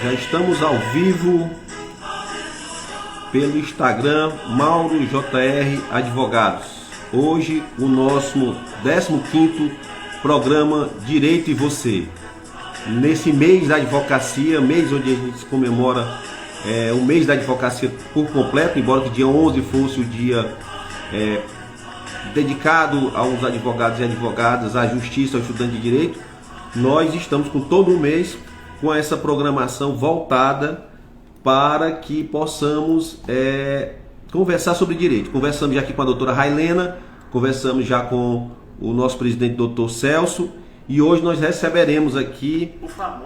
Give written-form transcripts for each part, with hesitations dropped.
Já estamos ao vivo pelo Instagram Mauro JR Advogados. Hoje o nosso 15º programa Direito e Você. Nesse mês da advocacia, mês onde a gente comemora o mês da advocacia por completo, embora que dia 11 fosse o dia dedicado aos advogados e advogadas, à justiça, ao estudante de direito, nós estamos com todo o mês com essa programação voltada para que possamos conversar sobre direito. Conversamos já aqui com a doutora Railena, conversamos já com o nosso presidente, doutor Celso, e hoje nós receberemos aqui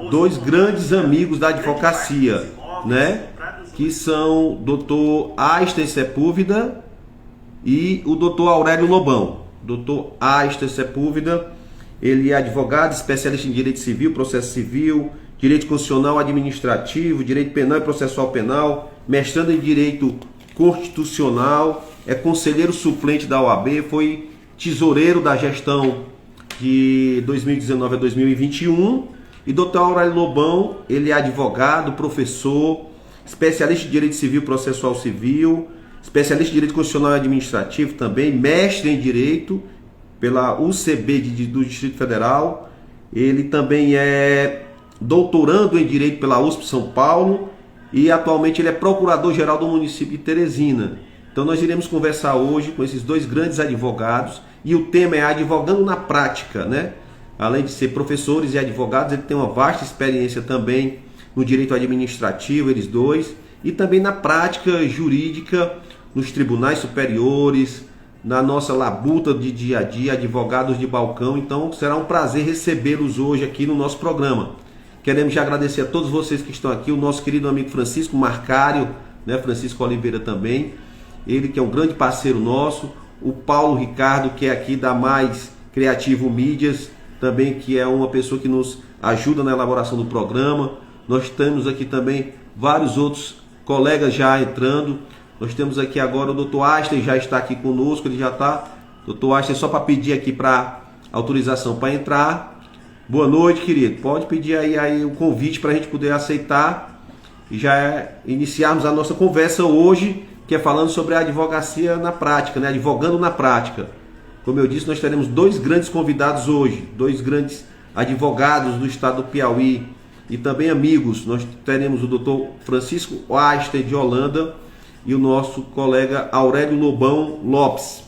dois grandes amigos da advocacia, né? Que são o doutor Aster Sepúlveda e o doutor Aurélio Lobão. Doutor Aster Sepúlveda, ele é advogado, especialista em direito civil, processo civil, direito constitucional, administrativo, direito penal e processual penal, mestrando em direito constitucional, é conselheiro suplente da OAB, foi tesoureiro da gestão de 2019 a 2021. E doutor Aurélio Lobão, ele é advogado, professor, especialista em direito civil, processual civil, especialista em direito constitucional e administrativo também, mestre em direito pela UCB do Distrito Federal. Ele também é doutorando em direito pela USP São Paulo e atualmente ele é procurador-geral do município de Teresina. Então nós iremos conversar hoje com esses dois grandes advogados e o tema é advogando na prática, né? Além de ser professores e advogados, ele tem uma vasta experiência também no direito administrativo, eles dois, e também na prática jurídica nos tribunais superiores, na nossa labuta de dia a dia, advogados de balcão. Então será um prazer recebê-los hoje aqui no nosso programa. Queremos já agradecer a todos vocês que estão aqui, o nosso querido amigo Francisco Marcário, né, Francisco Oliveira também, ele que é um grande parceiro nosso, o Paulo Ricardo, que é aqui da Mais Criativo Mídias, também que é uma pessoa que nos ajuda na elaboração do programa. Nós temos aqui também vários outros colegas já entrando. Nós temos aqui agora o doutor Aster, já está aqui conosco, ele já está. Doutor Aster, só para pedir aqui para autorização para entrar. Boa noite, querido. Pode pedir aí o convite para a gente poder aceitar e já iniciarmos a nossa conversa hoje, que é falando sobre a advocacia na prática, né? Advogando na prática. Como eu disse, nós teremos dois grandes convidados hoje, dois grandes advogados do estado do Piauí e também amigos. Nós teremos o doutor Francisco Aster de Holanda e o nosso colega Aurélio Lobão Lopes.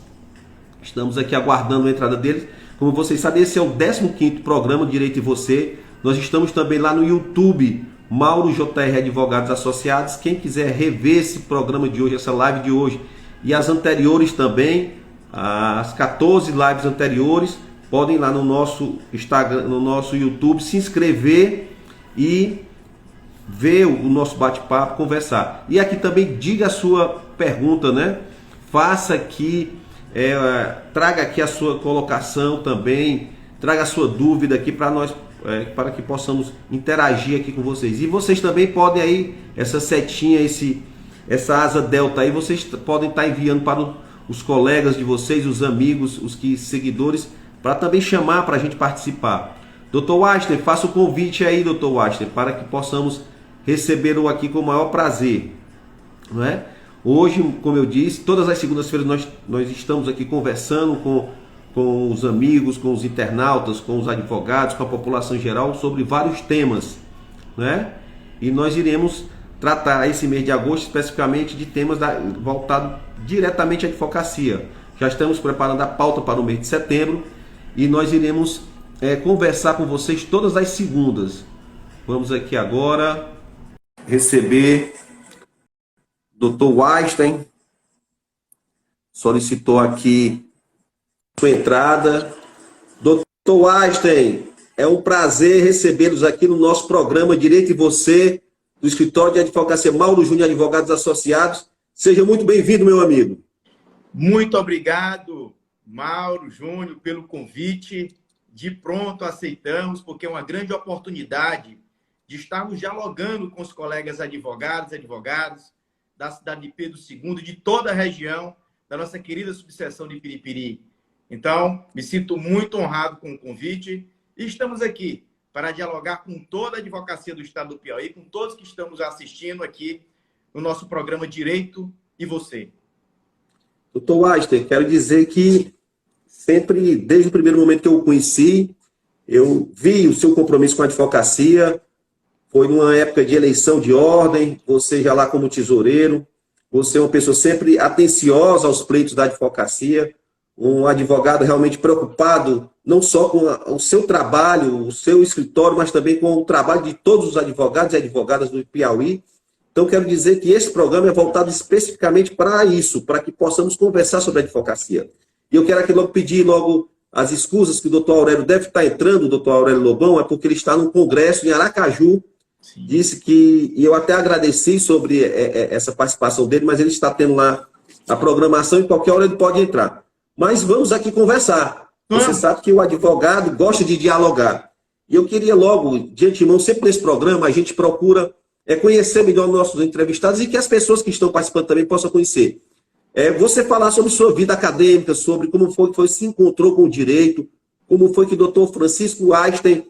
Estamos aqui aguardando a entrada deles. Como vocês sabem, esse é o 15º programa Direito e Você. Nós estamos também lá no YouTube, Mauro JR Advogados Associados. Quem quiser rever esse programa de hoje, essa live de hoje e as anteriores também, as 14 lives anteriores, podem ir lá no nosso Instagram, no nosso YouTube, se inscrever e ver o nosso bate-papo, conversar. E aqui também diga a sua pergunta, né? Faça aqui, traga aqui a sua colocação também, traga a sua dúvida aqui para nós, para que possamos interagir aqui com vocês. E vocês também podem aí, essa setinha, essa asa delta aí, vocês podem estar enviando para os colegas de vocês, os amigos, os seguidores, para também chamar para a gente participar. Doutor Aster, faça o convite aí, doutor Aster, para que possamos recebê-lo aqui com o maior prazer, não é? Hoje, como eu disse, todas as segundas-feiras nós estamos aqui conversando com os amigos, com os internautas, com os advogados, com a população em geral sobre vários temas, né? E nós iremos tratar esse mês de agosto especificamente de temas voltados diretamente à advocacia. Já estamos preparando a pauta para o mês de setembro e nós iremos conversar com vocês todas as segundas. Vamos aqui agora receber Dr. Weinstein, solicitou aqui sua entrada. Dr. Weinstein, é um prazer recebê-los aqui no nosso programa Direito e Você, do escritório de advocacia Mauro Júnior Advogados Associados. Seja muito bem-vindo, meu amigo. Muito obrigado, Mauro Júnior, pelo convite. De pronto aceitamos, porque é uma grande oportunidade de estarmos dialogando com os colegas advogados e advogadas da cidade de Pedro II, de toda a região, da nossa querida subseção de Piripiri. Então, me sinto muito honrado com o convite e estamos aqui para dialogar com toda a advocacia do Estado do Piauí, com todos que estamos assistindo aqui no nosso programa Direito e Você. Doutor Washington, quero dizer que sempre, desde o primeiro momento que eu o conheci, eu vi o seu compromisso com a advocacia. Foi numa época de eleição de ordem, você já lá como tesoureiro, você é uma pessoa sempre atenciosa aos pleitos da advocacia, um advogado realmente preocupado não só com o seu trabalho, o seu escritório, mas também com o trabalho de todos os advogados e advogadas do Piauí. Então, quero dizer que esse programa é voltado especificamente para isso, para que possamos conversar sobre a advocacia. E eu quero aqui logo pedir as escusas que o doutor Aurélio deve estar entrando, o doutor Aurélio Lobão, é porque ele está num congresso em Aracaju. Sim. Disse que, e eu até agradeci sobre essa participação dele, mas ele está tendo lá a programação e qualquer hora ele pode entrar. Mas vamos aqui conversar. Você sabe que o advogado gosta de dialogar. E eu queria logo, de antemão, sempre nesse programa, a gente procura conhecer melhor nossos entrevistados e que as pessoas que estão participando também possam conhecer. Você falar sobre sua vida acadêmica, sobre como foi que se encontrou com o direito, como foi que o doutor Francisco Washington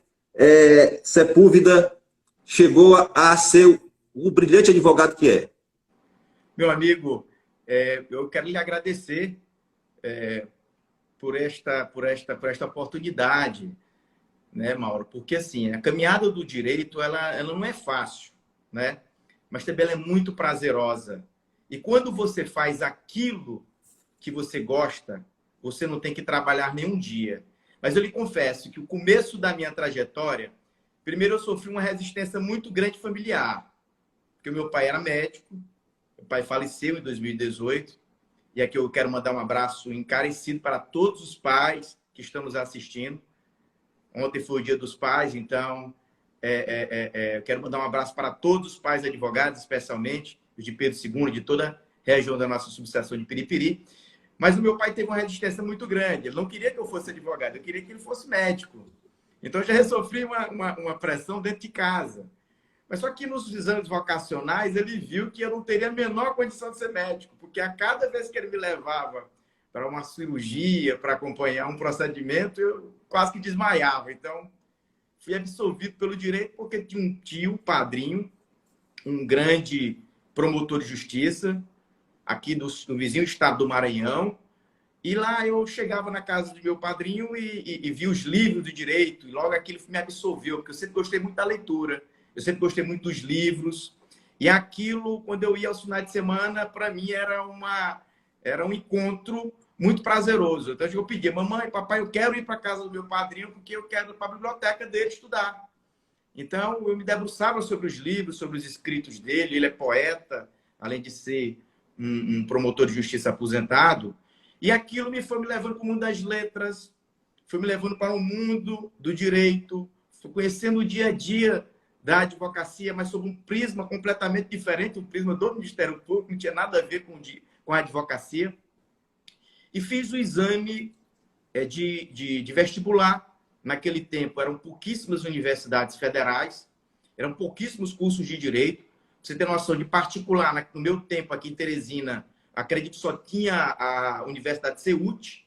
Sepúlveda chegou a ser o brilhante advogado que é. Meu amigo, eu quero lhe agradecer por esta oportunidade, né, Mauro? Porque, assim, a caminhada do direito, ela não é fácil, né? Mas também ela é muito prazerosa. E quando você faz aquilo que você gosta, você não tem que trabalhar nenhum dia. Mas eu lhe confesso que o começo da minha trajetória, primeiro eu sofri uma resistência muito grande familiar, porque o meu pai era médico, meu pai faleceu em 2018, e aqui eu quero mandar um abraço encarecido para todos os pais que estão nos assistindo. Ontem foi o Dia dos Pais, então eu quero mandar um abraço para todos os pais advogados, especialmente os de Pedro II, de toda a região da nossa subseção de Piripiri. Mas o meu pai teve uma resistência muito grande. Ele não queria que eu fosse advogado, eu queria que ele fosse médico. Então, eu já sofri uma pressão dentro de casa. Mas só que nos exames vocacionais, ele viu que eu não teria a menor condição de ser médico, porque a cada vez que ele me levava para uma cirurgia, para acompanhar um procedimento, eu quase que desmaiava. Então, fui absolvido pelo direito porque tinha um tio, padrinho, um grande promotor de justiça, aqui do vizinho estado do Maranhão. E lá eu chegava na casa do meu padrinho e via os livros de direito, e logo aquilo me absolveu, porque eu sempre gostei muito da leitura, eu sempre gostei muito dos livros, e aquilo, quando eu ia aos finais de semana, para mim era um encontro muito prazeroso. Então eu pedia, mamãe, papai, eu quero ir para a casa do meu padrinho, porque eu quero ir para a biblioteca dele estudar. Então eu me debruçava sobre os livros, sobre os escritos dele. Ele é poeta, além de ser um promotor de justiça aposentado. E aquilo foi me levando para o mundo das letras, foi me levando para o mundo do direito, fui conhecendo o dia a dia da advocacia, mas sob um prisma completamente diferente, um prisma do Ministério Público, não tinha nada a ver com a advocacia. E fiz o exame de vestibular. Naquele tempo, eram pouquíssimas universidades federais, eram pouquíssimos cursos de direito. Pra você ter noção, de particular, no meu tempo aqui em Teresina, acredito que só tinha a Universidade CEUT,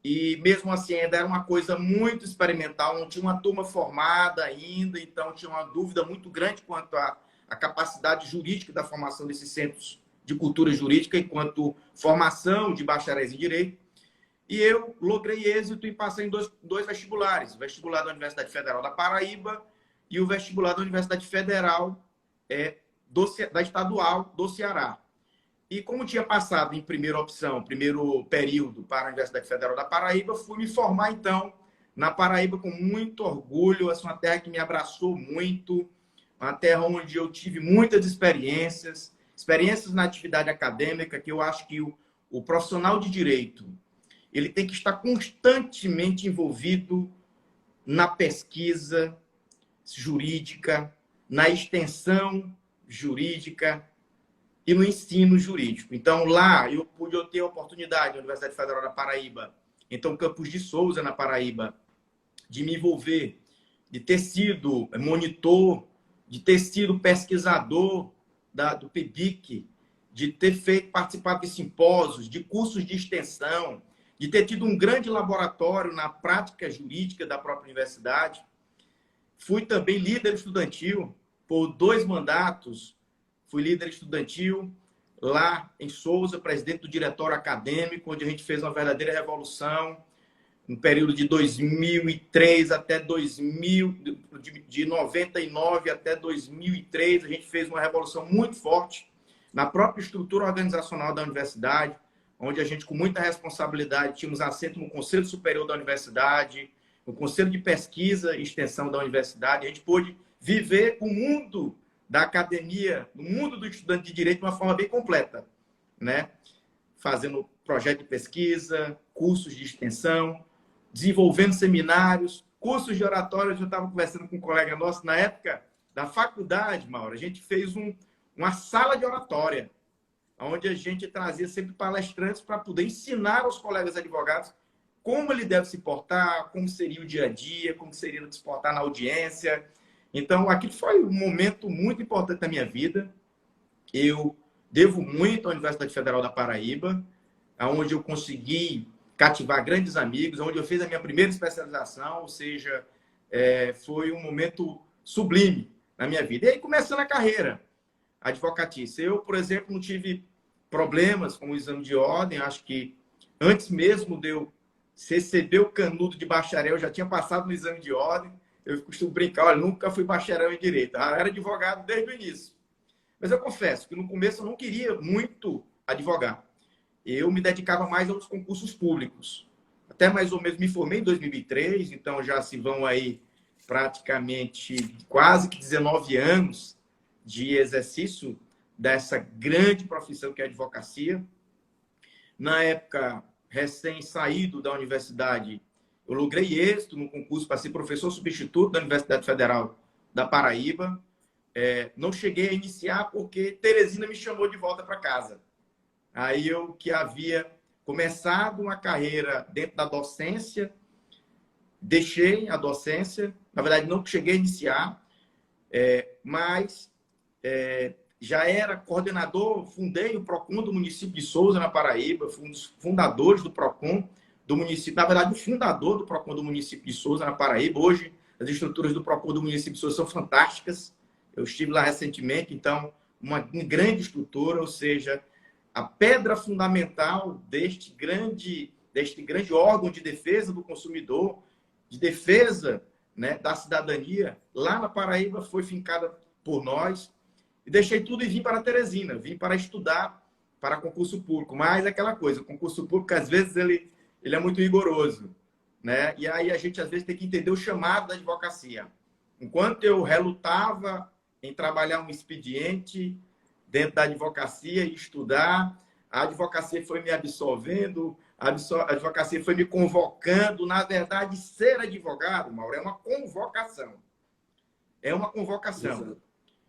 e mesmo assim ainda era uma coisa muito experimental, não tinha uma turma formada ainda, então tinha uma dúvida muito grande quanto à capacidade jurídica da formação desses centros de cultura jurídica enquanto formação de bacharéis em direito. E eu logrei êxito em passar em dois vestibulares, o vestibular da Universidade Federal da Paraíba e o vestibular da Universidade Federal da Estadual do Ceará. E como tinha passado em primeira opção, primeiro período para a Universidade Federal da Paraíba, fui me formar, então, na Paraíba com muito orgulho. Essa é uma terra que me abraçou muito, uma terra onde eu tive muitas experiências na atividade acadêmica, que eu acho que o profissional de direito ele tem que estar constantemente envolvido na pesquisa jurídica, na extensão jurídica e no ensino jurídico. Então, lá eu pude ter a oportunidade, na Universidade Federal da Paraíba, então Campos de Souza, na Paraíba, de me envolver, de ter sido monitor, de ter sido pesquisador do PEBIC, de ter participado de simpósios, de cursos de extensão, de ter tido um grande laboratório na prática jurídica da própria universidade. Fui também líder estudantil por 2 mandatos. Fui líder estudantil lá em Souza, presidente do diretório acadêmico, onde a gente fez uma verdadeira revolução. No período de 2003 até 2000, de 99 até 2003, a gente fez uma revolução muito forte na própria estrutura organizacional da universidade, onde a gente, com muita responsabilidade, tínhamos assento no Conselho Superior da Universidade, no Conselho de Pesquisa e Extensão da Universidade. A gente pôde viver o mundo da academia, o mundo do estudante de direito de uma forma bem completa, né? Fazendo projeto de pesquisa, cursos de extensão, desenvolvendo seminários, cursos de oratória. Eu estava conversando com um colega nosso na época da faculdade, Mauro. A gente fez uma sala de oratória, onde a gente trazia sempre palestrantes para poder ensinar aos colegas advogados como ele deve se portar, como seria o dia a dia, como seria se portar na audiência. Então, aquilo foi um momento muito importante na minha vida. Eu devo muito à Universidade Federal da Paraíba, onde eu consegui cativar grandes amigos, onde eu fiz a minha primeira especialização, ou seja, foi um momento sublime na minha vida. E aí, começando a carreira advocatícia. Eu, por exemplo, não tive problemas com o exame de ordem. Acho que antes mesmo de eu receber o canudo de bacharel, eu já tinha passado no exame de ordem. Eu costumo brincar, olha, nunca fui bacharel em direito. Eu era advogado desde o início. Mas eu confesso que no começo eu não queria muito advogar. Eu me dedicava mais aos concursos públicos. Até mais ou menos me formei em 2003, então já se vão aí praticamente quase que 19 anos de exercício dessa grande profissão que é a advocacia. Na época, recém-saído da universidade, eu logrei êxito no concurso para ser professor substituto da Universidade Federal da Paraíba. Não cheguei a iniciar porque Teresina me chamou de volta para casa. Aí eu, que havia começado uma carreira dentro da docência, deixei a docência. Na verdade, não cheguei a iniciar, mas já era coordenador, fundei o PROCON do município de Souza, na Paraíba, fui um dos fundadores do PROCON do município, na verdade, o fundador do PROCON do município de Souza, na Paraíba. Hoje, as estruturas do PROCON do município de Souza são fantásticas. Eu estive lá recentemente, então, uma grande estrutura, ou seja, a pedra fundamental deste grande órgão de defesa do consumidor, de defesa, né, da cidadania, lá na Paraíba foi fincada por nós. E deixei tudo e vim para Teresina, vim para estudar para concurso público. Mas é aquela coisa, o concurso público, às vezes, ele é muito rigoroso, né? E aí a gente, às vezes, tem que entender o chamado da advocacia. Enquanto eu relutava em trabalhar um expediente dentro da advocacia e estudar, a advocacia foi me absolvendo, a advocacia foi me convocando. Na verdade, ser advogado, Mauro, é uma convocação. É uma convocação. Exato.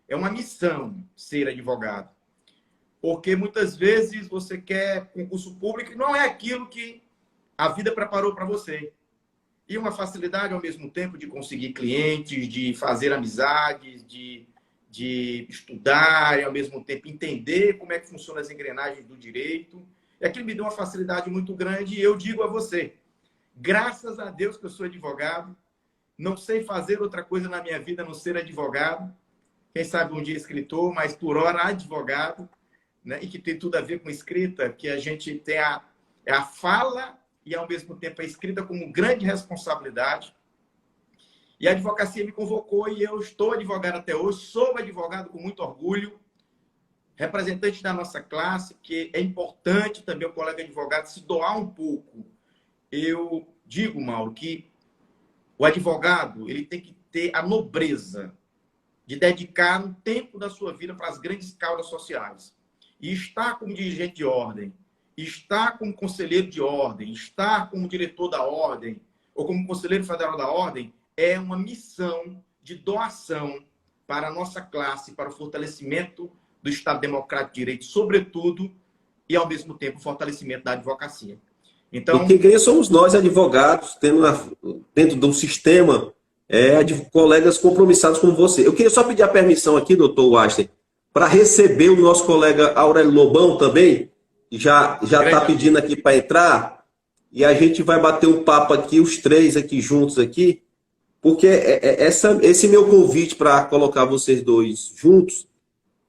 É uma missão ser advogado. Porque muitas vezes você quer concurso público e não é aquilo que a vida preparou para você. E uma facilidade, ao mesmo tempo, de conseguir clientes, de fazer amizades, de estudar e, ao mesmo tempo, entender como é que funcionam as engrenagens do direito. E aquilo me deu uma facilidade muito grande. E eu digo a você, graças a Deus que eu sou advogado, não sei fazer outra coisa na minha vida a não ser advogado. Quem sabe um dia escritor, mas por hora advogado, né? E que tem tudo a ver com escrita, que a gente tem a fala e, ao mesmo tempo, a escrita como grande responsabilidade. E a advocacia me convocou e eu estou advogado até hoje, sou advogado com muito orgulho, representante da nossa classe, que é importante também o colega advogado se doar um pouco. Eu digo, Mauro, que o advogado ele tem que ter a nobreza de dedicar um tempo da sua vida para as grandes causas sociais. E estar como dirigente de ordem, estar como conselheiro de ordem, estar como diretor da ordem, ou como conselheiro federal da ordem, é uma missão de doação para a nossa classe, para o fortalecimento do Estado Democrático de Direito, sobretudo, e, ao mesmo tempo, o fortalecimento da advocacia. Então, e quem ganha somos nós, advogados, dentro de um sistema de colegas compromissados como você. Eu queria só pedir a permissão aqui, doutor Weinstein, para receber o nosso colega Aurélio Lobão também, já está pedindo aqui para entrar, e a gente vai bater um papo aqui, os três aqui juntos aqui, porque esse meu convite para colocar vocês dois juntos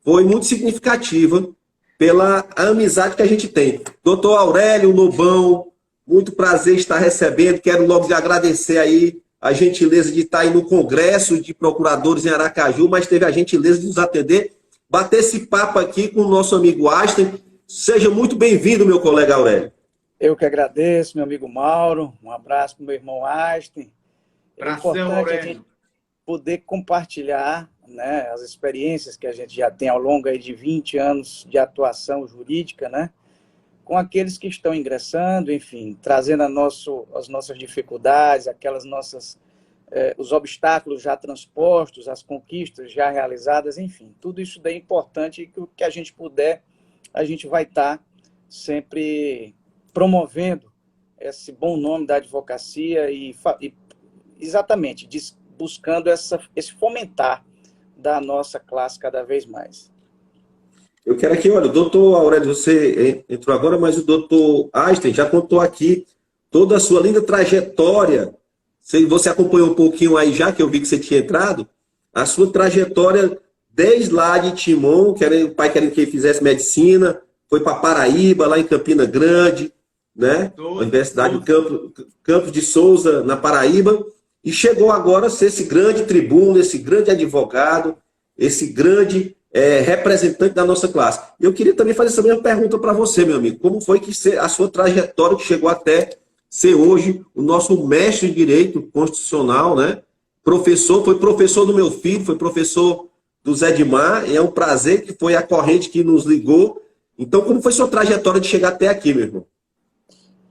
foi muito significativa pela amizade que a gente tem. Doutor Aurélio Lobão, muito prazer estar recebendo. Quero logo lhe agradecer aí a gentileza de estar aí no Congresso de Procuradores em Aracaju, mas teve a gentileza de nos atender, bater esse papo aqui com o nosso amigo Einstein. Seja muito bem-vindo, meu colega Aurélio. Eu que agradeço, meu amigo Mauro. Um abraço para o meu irmão Einstein. É importante a gente poder compartilhar, né, as experiências que a gente já tem ao longo aí de 20 anos de atuação jurídica, né, com aqueles que estão ingressando, enfim, trazendo as nossas dificuldades, aquelas nossas, os obstáculos já transpostos, as conquistas já realizadas, enfim, tudo isso daí é importante e que o que a gente puder, a gente vai estar sempre promovendo esse bom nome da advocacia e exatamente buscando esse fomentar da nossa classe cada vez mais. Eu quero aqui, olha, o doutor Aurélio, você entrou agora, mas o doutor Einstein já contou aqui toda a sua linda trajetória. Você acompanhou um pouquinho aí já, que eu vi que você tinha entrado, a sua trajetória desde lá de Timon, que era, o pai queria que ele fizesse medicina, foi para Paraíba, lá em Campina Grande, né? Universidade Campos de Souza, na Paraíba, e chegou agora a ser esse grande tribuno, esse grande advogado, esse grande representante da nossa classe. Eu queria também fazer essa mesma pergunta para você, meu amigo. Como foi que a sua trajetória que chegou até ser hoje o nosso mestre em direito constitucional, né? Professor, foi professor do meu filho, foi professor do Zé Dimar, e é um prazer que foi a corrente que nos ligou. Então, como foi sua trajetória de chegar até aqui, meu irmão?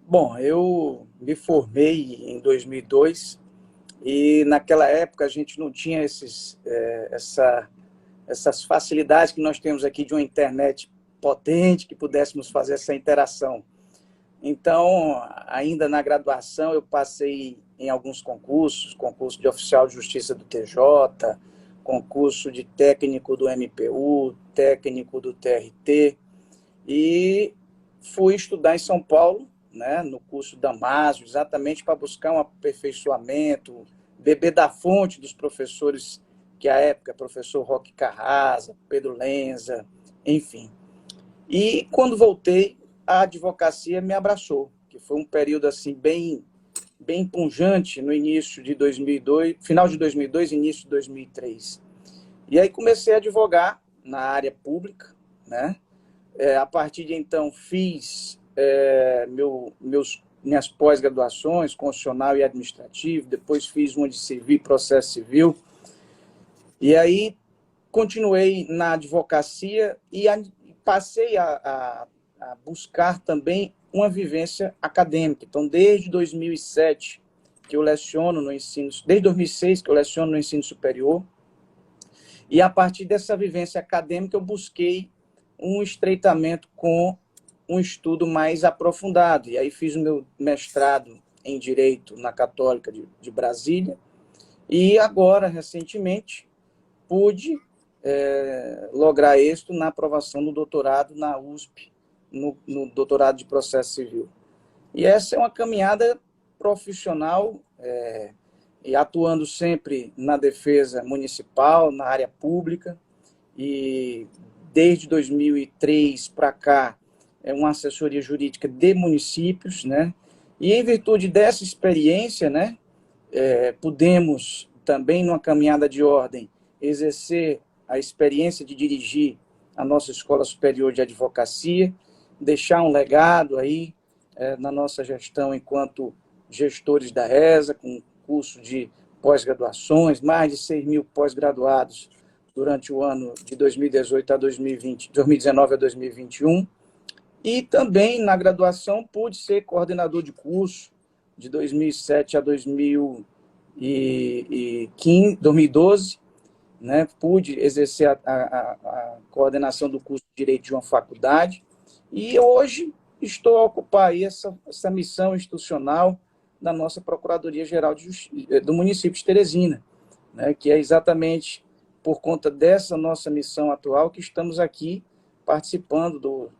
Bom, eu me formei em 2002 e naquela época a gente não tinha essas facilidades que nós temos aqui de uma internet potente, que pudéssemos fazer essa interação. Então, ainda na graduação, eu passei em alguns concursos, concurso de oficial de justiça do TJ, concurso de técnico do MPU, técnico do TRT, e fui estudar em São Paulo, né, no curso Damásio, exatamente para buscar um aperfeiçoamento, beber da fonte dos professores que à época, professor Roque Carrasa, Pedro Lenza, enfim. E quando voltei, a advocacia me abraçou, que foi um período assim bem pungente no início de 2002, final de 2002, início de 2003. E aí comecei a advogar na área pública, né? A partir de então fiz minhas pós-graduações, constitucional e administrativo, depois fiz uma de civil e processo civil, e aí continuei na advocacia e passei a buscar também uma vivência acadêmica. Então, desde 2007, que eu leciono no ensino, desde 2006 que eu leciono no ensino superior, e a partir dessa vivência acadêmica eu busquei um estreitamento com um estudo mais aprofundado. E aí fiz o meu mestrado em Direito na Católica de Brasília, e agora, recentemente, pude lograr êxito na aprovação do doutorado na USP, no doutorado de processo civil. E essa é uma caminhada profissional, e atuando sempre na defesa municipal, na área pública, e desde 2003 para cá, é uma assessoria jurídica de municípios, né? E em virtude dessa experiência, né, pudemos também, numa caminhada de ordem, exercer a experiência de dirigir a nossa Escola Superior de Advocacia, deixar um legado aí na nossa gestão enquanto gestores da ESA, com curso de pós-graduações, mais de 6 mil pós-graduados durante o ano de 2018 a 2020, 2019 a 2021. E também, na graduação, pude ser coordenador de curso de 2007 a 2012, né? Pude exercer a coordenação do curso de Direito de uma faculdade, e hoje estou a ocupar aí essa missão institucional da nossa Procuradoria-Geral do município de Teresina, né? Que é exatamente por conta dessa nossa missão atual que estamos aqui participando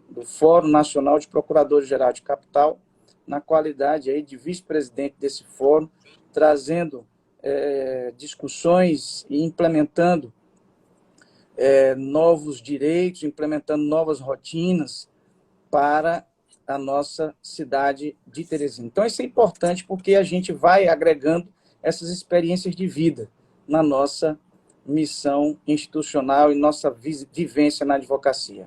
do Fórum Nacional de Procuradores-Gerais de Capital, na qualidade aí de vice-presidente desse fórum, trazendo discussões e implementando novos direitos, implementando novas rotinas para a nossa cidade de Teresina. Então, isso é importante porque a gente vai agregando essas experiências de vida na nossa missão institucional e nossa vivência na advocacia.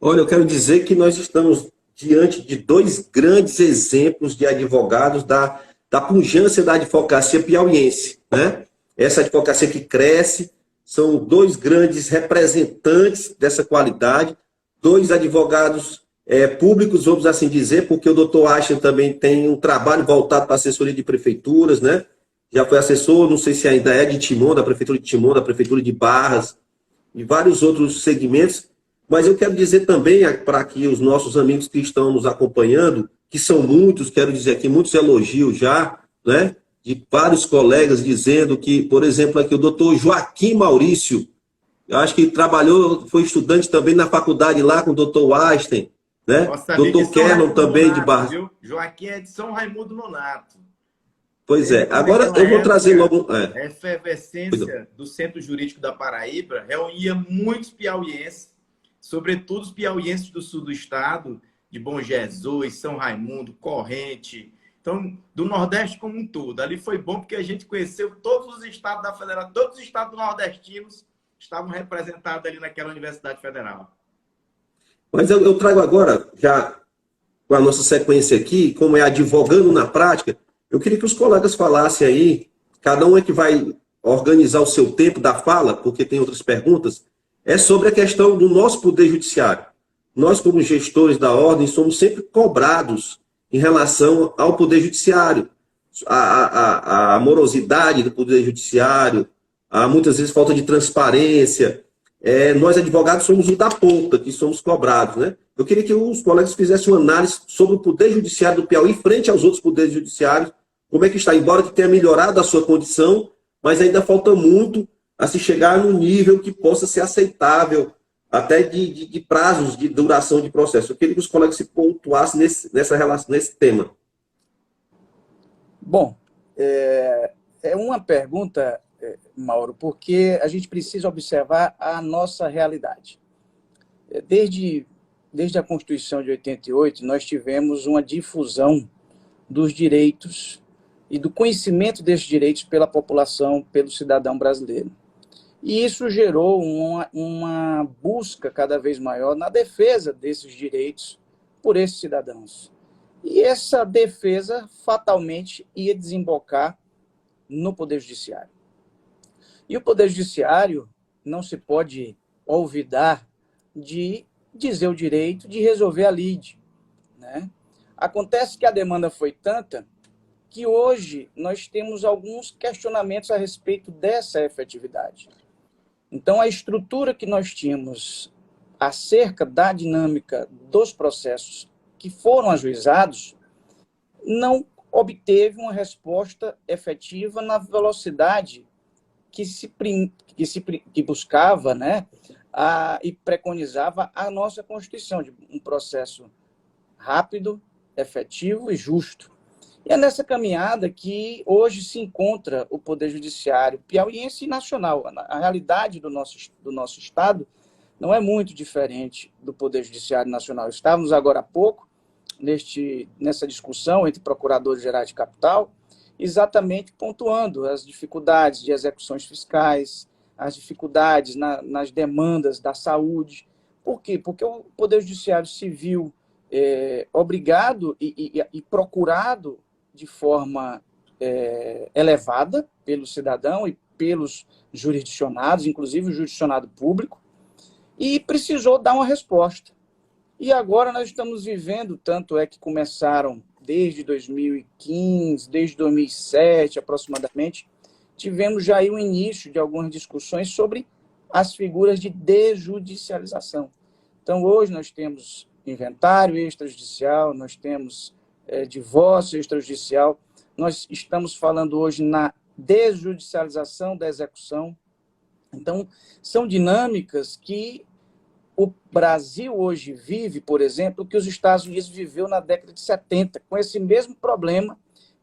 Olha, eu quero dizer que nós estamos diante de dois grandes exemplos de advogados da pujança da advocacia piauiense, né? Essa advocacia que cresce, são dois grandes representantes dessa qualidade, dois advogados públicos, vamos assim dizer, porque o doutor Ashton também tem um trabalho voltado para a assessoria de prefeituras, né? Já foi assessor, não sei se ainda é, de Timon, da Prefeitura de Timon, da Prefeitura de Barras, e vários outros segmentos. Mas eu quero dizer também, para que os nossos amigos que estão nos acompanhando, que são muitos, quero dizer aqui, muitos elogios já, né? De vários colegas dizendo que, por exemplo, aqui o doutor Joaquim Maurício, eu acho que trabalhou, foi estudante também na faculdade lá com o doutor Einstein, né? Doutor Kerlon também de Barras. Viu? Joaquim é de São Raimundo Nonato. Pois é, agora eu vou trazer logo... A efervescência do Centro Jurídico da Paraíba reunia muitos piauienses, sobretudo os piauienses do sul do estado, de Bom Jesus, São Raimundo, Corrente, então, do Nordeste como um todo. Ali foi bom porque a gente conheceu todos os estados da Federação, todos os estados nordestinos estavam representados ali naquela Universidade Federal. Mas eu trago agora, já com a nossa sequência aqui, como é advogando na prática, eu queria que os colegas falassem aí, cada um é que vai organizar o seu tempo da fala, porque tem outras perguntas, é sobre a questão do nosso Poder Judiciário. Nós, como gestores da ordem, somos sempre cobrados em relação ao Poder Judiciário. A morosidade do Poder Judiciário, a muitas vezes falta de transparência. Nós, advogados, somos o da ponta, que somos cobrados, né? Eu queria que os colegas fizessem uma análise sobre o Poder Judiciário do Piauí frente aos outros poderes judiciários, como é que está, embora que tenha melhorado a sua condição, mas ainda falta muito a se chegar no nível que possa ser aceitável, até de prazos de duração de processo. Eu queria que os colegas se pontuassem nesse tema. Bom, é uma pergunta, Mauro, porque a gente precisa observar a nossa realidade. Desde a Constituição de 88, nós tivemos uma difusão dos direitos e do conhecimento desses direitos pela população, pelo cidadão brasileiro. E isso gerou uma busca cada vez maior na defesa desses direitos por esses cidadãos. E essa defesa fatalmente ia desembocar no Poder Judiciário. E o Poder Judiciário não se pode olvidar de dizer o direito de resolver a lide, né? Acontece que a demanda foi tanta que hoje nós temos alguns questionamentos a respeito dessa efetividade. Então, a estrutura que nós tínhamos acerca da dinâmica dos processos que foram ajuizados não obteve uma resposta efetiva na velocidade que buscava, né, e preconizava a nossa Constituição, de um processo rápido, efetivo e justo. E é nessa caminhada que hoje se encontra o Poder Judiciário piauiense e nacional. A realidade do nosso Estado não é muito diferente do Poder Judiciário nacional. Estávamos agora há pouco nessa discussão entre procuradores gerais de capital, exatamente pontuando as dificuldades de execuções fiscais, as dificuldades nas demandas da saúde. Por quê? Porque o Poder Judiciário se viu obrigado e procurado de forma elevada pelo cidadão e pelos jurisdicionados, inclusive o jurisdicionado público, e precisou dar uma resposta. E agora nós estamos vivendo, tanto é que começaram desde 2015, desde 2007 aproximadamente, tivemos já aí o início de algumas discussões sobre as figuras de desjudicialização. Então, hoje nós temos inventário extrajudicial, nós temos divórcio extrajudicial, nós estamos falando hoje na desjudicialização da execução. Então, são dinâmicas que o Brasil hoje vive, por exemplo, que os Estados Unidos viveu na década de 70, com esse mesmo problema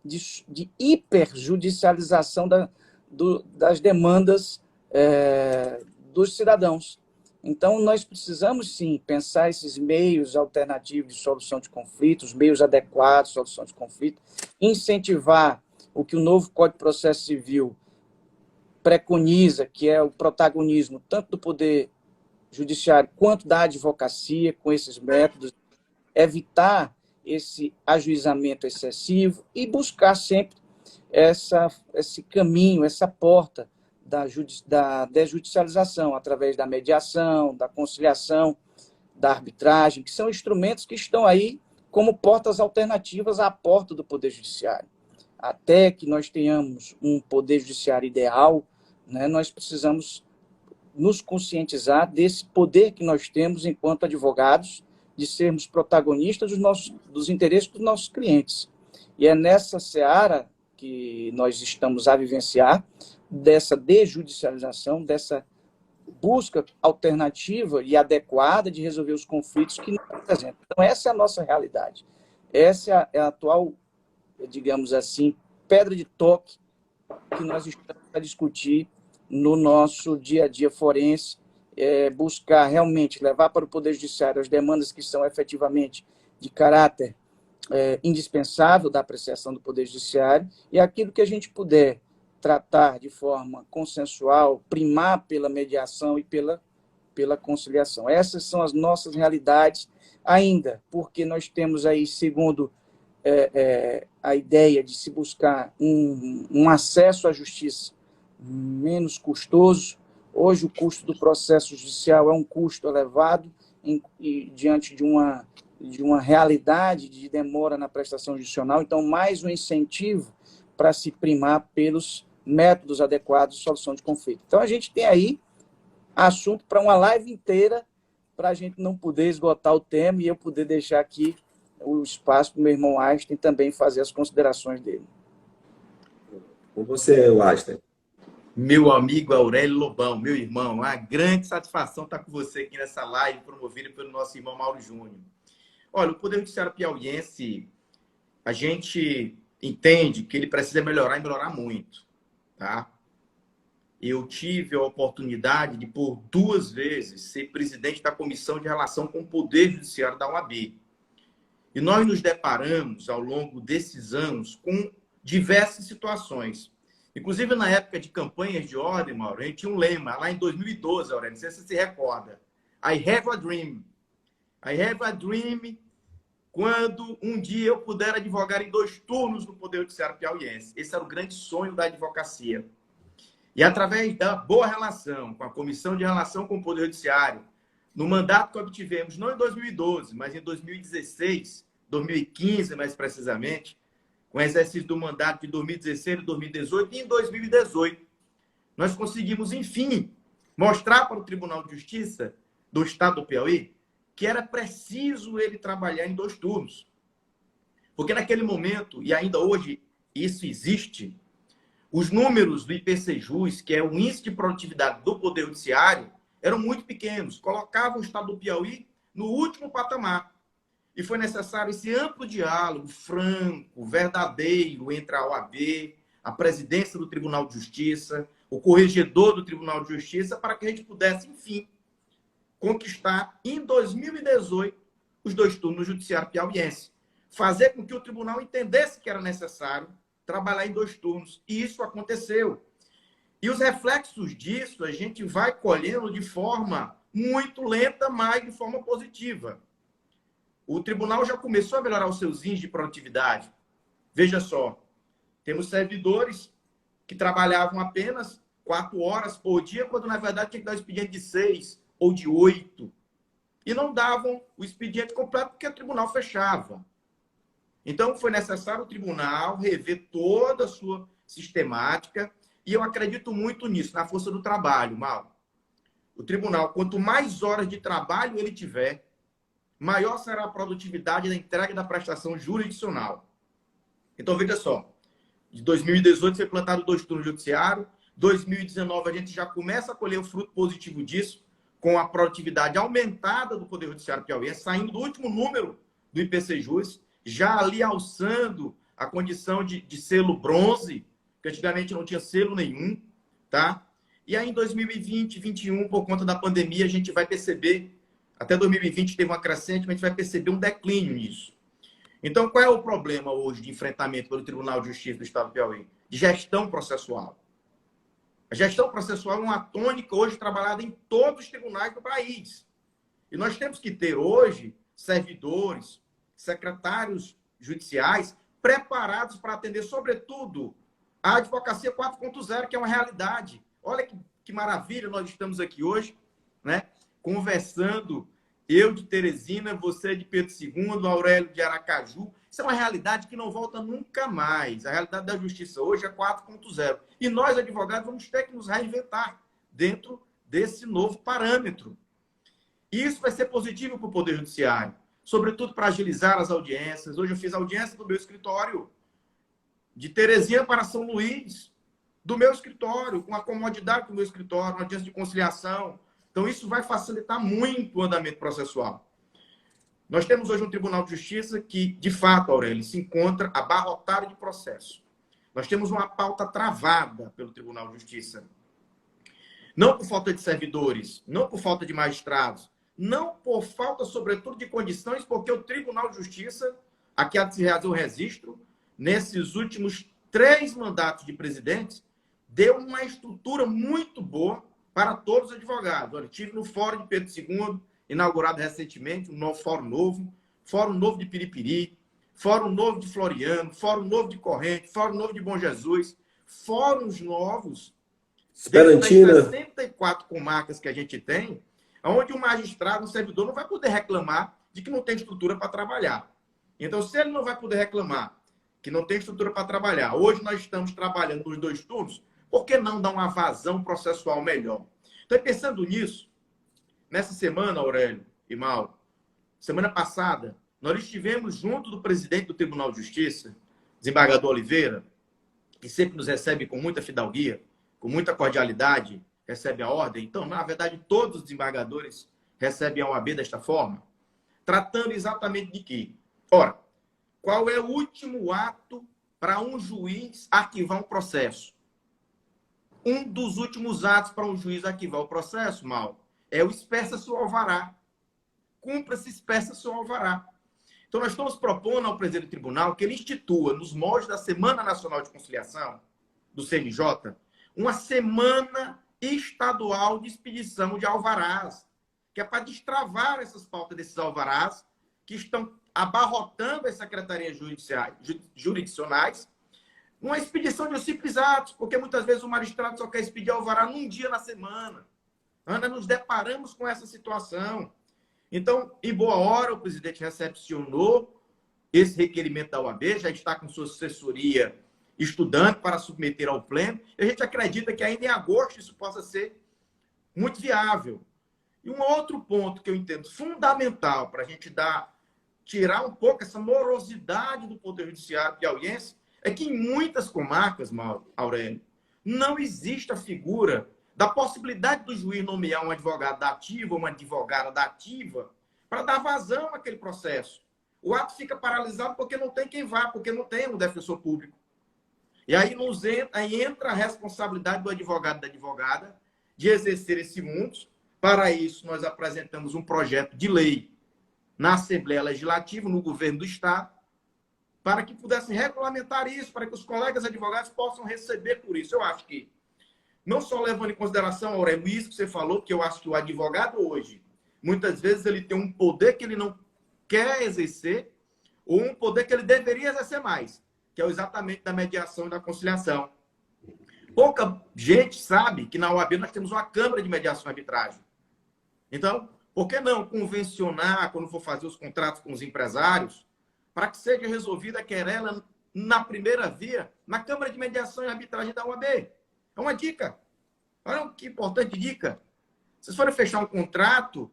de hiperjudicialização das demandas dos cidadãos. Então, nós precisamos, sim, pensar esses meios alternativos de solução de conflitos, meios adequados de solução de conflito, incentivar o que o novo Código de Processo Civil preconiza, que é o protagonismo tanto do Poder Judiciário quanto da advocacia, com esses métodos, evitar esse ajuizamento excessivo e buscar sempre esse caminho, essa porta da desjudicialização, através da mediação, da conciliação, da arbitragem, que são instrumentos que estão aí como portas alternativas à porta do Poder Judiciário. Até que nós tenhamos um Poder Judiciário ideal, né, nós precisamos nos conscientizar desse poder que nós temos enquanto advogados, de sermos protagonistas dos interesses dos nossos clientes. E é nessa seara que nós estamos a vivenciar, dessa desjudicialização, dessa busca alternativa e adequada de resolver os conflitos que nos apresentam. Então, essa é a nossa realidade. Essa é a atual, digamos assim, pedra de toque que nós estamos a discutir no nosso dia a dia forense, buscar realmente levar para o Poder Judiciário as demandas que são efetivamente de caráter indispensável da apreciação do Poder Judiciário, e aquilo que a gente puder tratar de forma consensual, primar pela mediação e pela conciliação. Essas são as nossas realidades ainda, porque nós temos aí, segundo a ideia de se buscar um acesso à justiça menos custoso. Hoje o custo do processo judicial é um custo elevado e diante de uma realidade de demora na prestação judicial. Então, mais um incentivo para se primar pelos métodos adequados de solução de conflito. Então, a gente tem aí assunto para uma live inteira, para a gente não poder esgotar o tema e eu poder deixar aqui o espaço para o meu irmão Einstein também fazer as considerações dele. Com você, Einstein. Meu amigo Aurélio Lobão, meu irmão, uma grande satisfação estar com você aqui nessa live promovida pelo nosso irmão Mauro Júnior. Olha, o Poder Judiciário piauiense, a gente entende que ele precisa melhorar e melhorar muito, tá? Eu tive a oportunidade de, por 2 vezes, ser presidente da Comissão de Relação com o Poder Judiciário da OAB. E nós nos deparamos, ao longo desses anos, com diversas situações. Inclusive, na época de campanhas de ordem, Mauro, a gente tinha um lema, lá em 2012, Aurélio, não sei se você se recorda. I have a dream. I have a dream quando um dia eu puder advogar em 2 turnos no Poder Judiciário piauiense. Esse era o grande sonho da advocacia. E através da boa relação com a Comissão de Relação com o Poder Judiciário, no mandato que obtivemos, não em 2012, mas em 2016, 2015 mais precisamente, com o exercício do mandato de 2016, 2018 e em 2018, nós conseguimos, enfim, mostrar para o Tribunal de Justiça do Estado do Piauí que era preciso ele trabalhar em 2 turnos. Porque naquele momento, e ainda hoje isso existe, os números do IPCJus, que é o Índice de Produtividade do Poder Judiciário, eram muito pequenos, colocavam o Estado do Piauí no último patamar. E foi necessário esse amplo diálogo franco, verdadeiro, entre a OAB, a presidência do Tribunal de Justiça, o corregedor do Tribunal de Justiça, para que a gente pudesse, enfim, conquistar, em 2018, os 2 turnos no Judiciário piauiense. Fazer com que o tribunal entendesse que era necessário trabalhar em 2 turnos. E isso aconteceu. E os reflexos disso a gente vai colhendo de forma muito lenta, mas de forma positiva. O tribunal já começou a melhorar os seus índices de produtividade. Veja só, temos servidores que trabalhavam apenas 4 horas por dia, quando na verdade tinha que dar um expediente de 6 ou de 8. E não davam o expediente completo porque o tribunal fechava. Então foi necessário o tribunal rever toda a sua sistemática, e eu acredito muito nisso, na força do trabalho, Mauro. O tribunal, quanto mais horas de trabalho ele tiver, maior será a produtividade da entrega da prestação jurisdicional. Então, veja só, de 2018 foi plantado 2 turnos judiciário, 2019 a gente já começa a colher o fruto positivo disso, com a produtividade aumentada do Poder Judiciário piauiense, saindo do último número do IPCJus, já ali alçando a condição de selo bronze, que antigamente não tinha selo nenhum, tá? E aí em 2020, 2021, por conta da pandemia, a gente vai perceber, até 2020 teve uma crescente, mas a gente vai perceber um declínio nisso. Então, qual é o problema hoje de enfrentamento pelo Tribunal de Justiça do Estado do Piauí? De gestão processual. A gestão processual é uma tônica hoje trabalhada em todos os tribunais do país. E nós temos que ter hoje servidores, secretários judiciais preparados para atender, sobretudo, a advocacia 4.0, que é uma realidade. Olha que maravilha, nós estamos aqui hoje, né, conversando, eu de Teresina, você de Pedro II, Aurélio de Aracaju. Isso é uma realidade que não volta nunca mais. A realidade da justiça hoje é 4.0. E nós, advogados, vamos ter que nos reinventar dentro desse novo parâmetro. E isso vai ser positivo para o Poder Judiciário, sobretudo para agilizar as audiências. Hoje eu fiz audiência do meu escritório, de Teresina para São Luís, do meu escritório, com a comodidade do meu escritório, uma audiência de conciliação. Então, isso vai facilitar muito o andamento processual. Nós temos hoje um Tribunal de Justiça que, de fato, Aurélio, se encontra abarrotado de processo. Nós temos uma pauta travada pelo Tribunal de Justiça. Não por falta de servidores, não por falta de magistrados, não por falta, sobretudo, de condições, porque o Tribunal de Justiça, aqui há de se realizar o registro, nesses últimos 3 mandatos de presidentes, deu uma estrutura muito boa para todos os advogados. Olha, estive no Fórum de Pedro II, inaugurado recentemente, um novo Fórum Novo de Piripiri, Fórum Novo de Floriano, Fórum Novo de Corrente, Fórum Novo de Bom Jesus, fóruns novos, Esperantina. das 64 comarcas que a gente tem, onde o magistrado, o servidor, não vai poder reclamar de que não tem estrutura para trabalhar. Então, se ele não vai poder reclamar que não tem estrutura para trabalhar, hoje nós estamos trabalhando nos 2 turnos, por que não dar uma vazão processual melhor? Então, pensando nisso, nessa semana, Aurélio e Mauro, semana passada, nós estivemos junto do presidente do Tribunal de Justiça, desembargador Oliveira, que sempre nos recebe com muita fidalguia, com muita cordialidade, recebe a ordem. Então, na verdade, todos os desembargadores recebem a OAB desta forma, tratando exatamente de quê? Ora, qual é o último ato para um juiz arquivar um processo? Um dos últimos atos para um juiz arquivar o processo, Mauro, é o espessa-se o alvará. Cumpra-se, espessa-se o alvará. Então, nós estamos propondo ao presidente do tribunal que ele institua, nos moldes da Semana Nacional de Conciliação, do CNJ, uma semana estadual de expedição de alvarás, que é para destravar essas pautas desses alvarás que estão abarrotando as secretarias jurisdicionais, uma expedição de simples atos, porque muitas vezes o magistrado só quer expedir alvará num dia na semana. Ainda nos deparamos com essa situação. Então, em boa hora, o presidente recepcionou esse requerimento da OAB, já está com sua assessoria estudando para submeter ao pleno, e a gente acredita que ainda em agosto isso possa ser muito viável. E um outro ponto que eu entendo fundamental para a gente tirar um pouco essa morosidade do Poder Judiciário piauiense é que em muitas comarcas, Aurélio, não existe a figura da possibilidade do juiz nomear um advogado da ativa ou uma advogada da ativa para dar vazão àquele processo. O ato fica paralisado porque não tem quem vá, porque não tem um defensor público. E aí entra a responsabilidade do advogado e da advogada de exercer esse mundo. Para isso, nós apresentamos um projeto de lei na Assembleia Legislativa, no governo do Estado, para que pudesse regulamentar isso, para que os colegas advogados possam receber por isso. Eu acho que, não só levando em consideração, Aurélio, isso que você falou, que eu acho que o advogado hoje, muitas vezes ele tem um poder que ele não quer exercer, ou um poder que ele deveria exercer mais, que é exatamente da mediação e da conciliação. Pouca gente sabe que na OAB nós temos uma Câmara de Mediação e Arbitragem. Então, por que não convencionar, quando for fazer os contratos com os empresários, para que seja resolvida a querela na primeira via, na Câmara de Mediação e Arbitragem da OAB? É uma dica. Olha que importante dica. Vocês forem fechar um contrato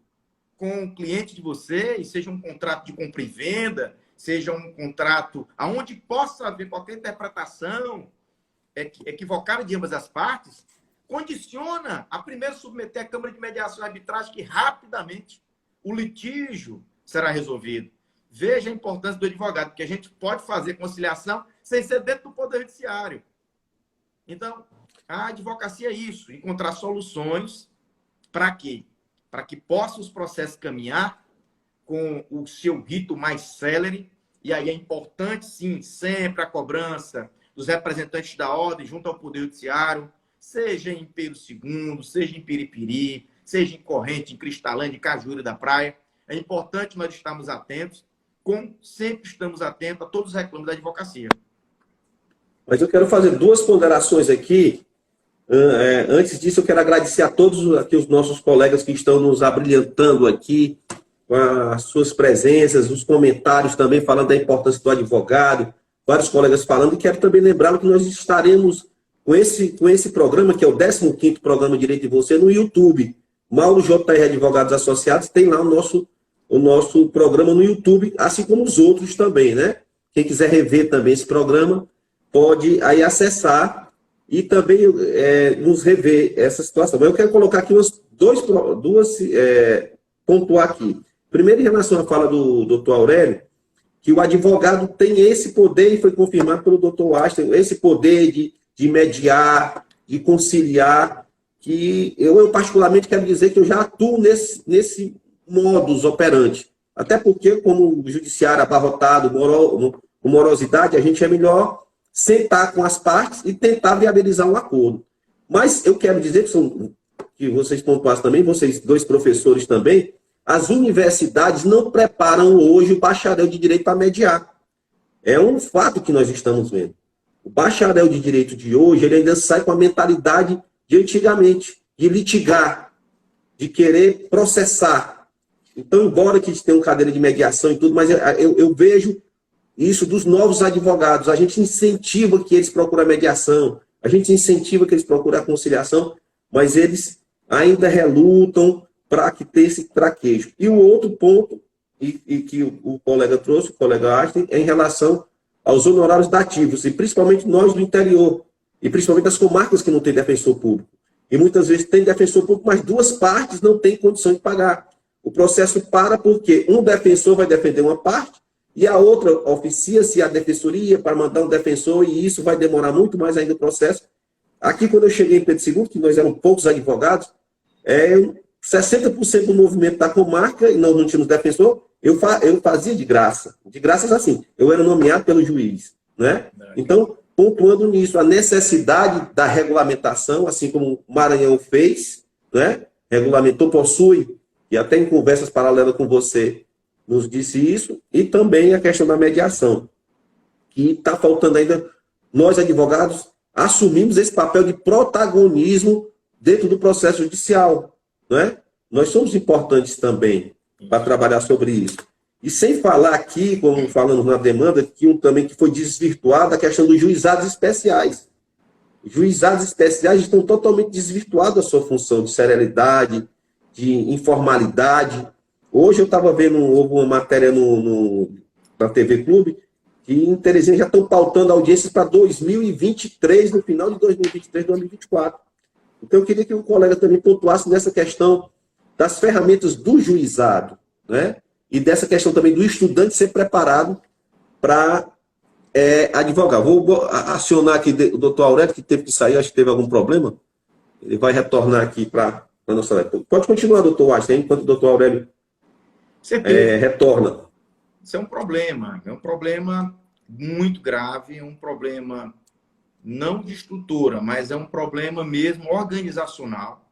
com o cliente de vocês, seja um contrato de compra e venda, seja um contrato onde possa haver qualquer interpretação equivocada de ambas as partes, condiciona a primeiro submeter à Câmara de Mediação e Arbitragem que rapidamente o litígio será resolvido. veja a importância do advogado, porque a gente pode fazer conciliação sem ser dentro do Poder Judiciário. Então, a advocacia é isso, encontrar soluções para quê? Para que possam os processos caminhar com o seu rito mais célere, e aí é importante, sim, sempre a cobrança dos representantes da ordem junto ao Poder Judiciário, seja em Pedro II, seja em Piripiri, seja em Corrente, em Cristalândia, em Cajuru da Praia. É importante nós estarmos atentos, como sempre estamos atentos a todos os reclamos da advocacia. Mas eu quero fazer duas ponderações aqui. Antes disso, eu quero agradecer a todos aqui os nossos colegas que estão nos abrilhantando aqui com as suas presenças, os comentários também falando da importância do advogado, vários colegas falando, e quero também lembrá-lo que nós estaremos com esse programa, que é o 15º Programa Direito de Você, no YouTube. Mauro JR Advogados Associados tem lá o nosso programa no YouTube, assim como os outros também, né? Quem quiser rever também esse programa, pode aí acessar e também nos rever essa situação. Mas eu quero colocar aqui pontuar aqui. Primeiro, em relação à fala do doutor Aurélio, que o advogado tem esse poder, e foi confirmado pelo doutor Einstein, esse poder de mediar, de conciliar, que eu particularmente quero dizer que eu já atuo nesse modus operandi. Até porque, como o judiciário abarrotado, com morosidade, a gente é melhor sentar com as partes e tentar viabilizar um acordo. Mas eu quero dizer que vocês pontuassem também, vocês dois professores também, as universidades não preparam hoje o bacharel de direito para mediar. É um fato que nós estamos vendo. O bacharel de direito de hoje, ele ainda sai com a mentalidade de antigamente, de litigar, de querer processar. Então, embora que tenha uma cadeira de mediação e tudo, mas eu vejo isso dos novos advogados. A gente incentiva que eles procurem a mediação, a gente incentiva que eles procurem a conciliação, mas eles ainda relutam para que tenha esse traquejo. E o outro ponto, e que o colega trouxe, o colega Einstein, é em relação aos honorários dativos, e principalmente nós do interior, e principalmente as comarcas que não têm defensor público. E muitas vezes tem defensor público, mas duas partes não têm condição de pagar. O processo para porque um defensor vai defender uma parte, e a outra oficia-se a defensoria para mandar um defensor, e isso vai demorar muito mais ainda o processo. Aqui, quando eu cheguei em Pedro II, que nós éramos poucos advogados, 60% do movimento da comarca, e nós não tínhamos defensor, eu fazia de graça. De graças assim, eu era nomeado pelo juiz. Né? Então, pontuando nisso, a necessidade da regulamentação, assim como o Maranhão fez, né? Regulamentou, possui, e até em conversas paralelas com você, nos disse isso, e também a questão da mediação, que está faltando ainda, nós advogados assumimos esse papel de protagonismo dentro do processo judicial, não é? Nós somos importantes também para trabalhar sobre isso. E sem falar aqui, como falamos na demanda, que foi desvirtuada a questão dos juizados especiais. Os juizados especiais estão totalmente desvirtuados da sua função de serialidade, de informalidade. Hoje eu estava vendo, houve uma matéria na TV Clube, que em Teresina já estão pautando audiências para 2023, no final de 2023, 2024. Então eu queria que o colega também pontuasse nessa questão das ferramentas do juizado, né? E dessa questão também do estudante ser preparado para advogar. Vou acionar aqui o doutor Aurélio, que teve que sair, acho que teve algum problema. Ele vai retornar aqui para a nossa live. Pode continuar, doutor Einstein, enquanto o doutor Aurélio retorna. Isso é um problema muito grave, um problema não de estrutura, mas é um problema mesmo organizacional.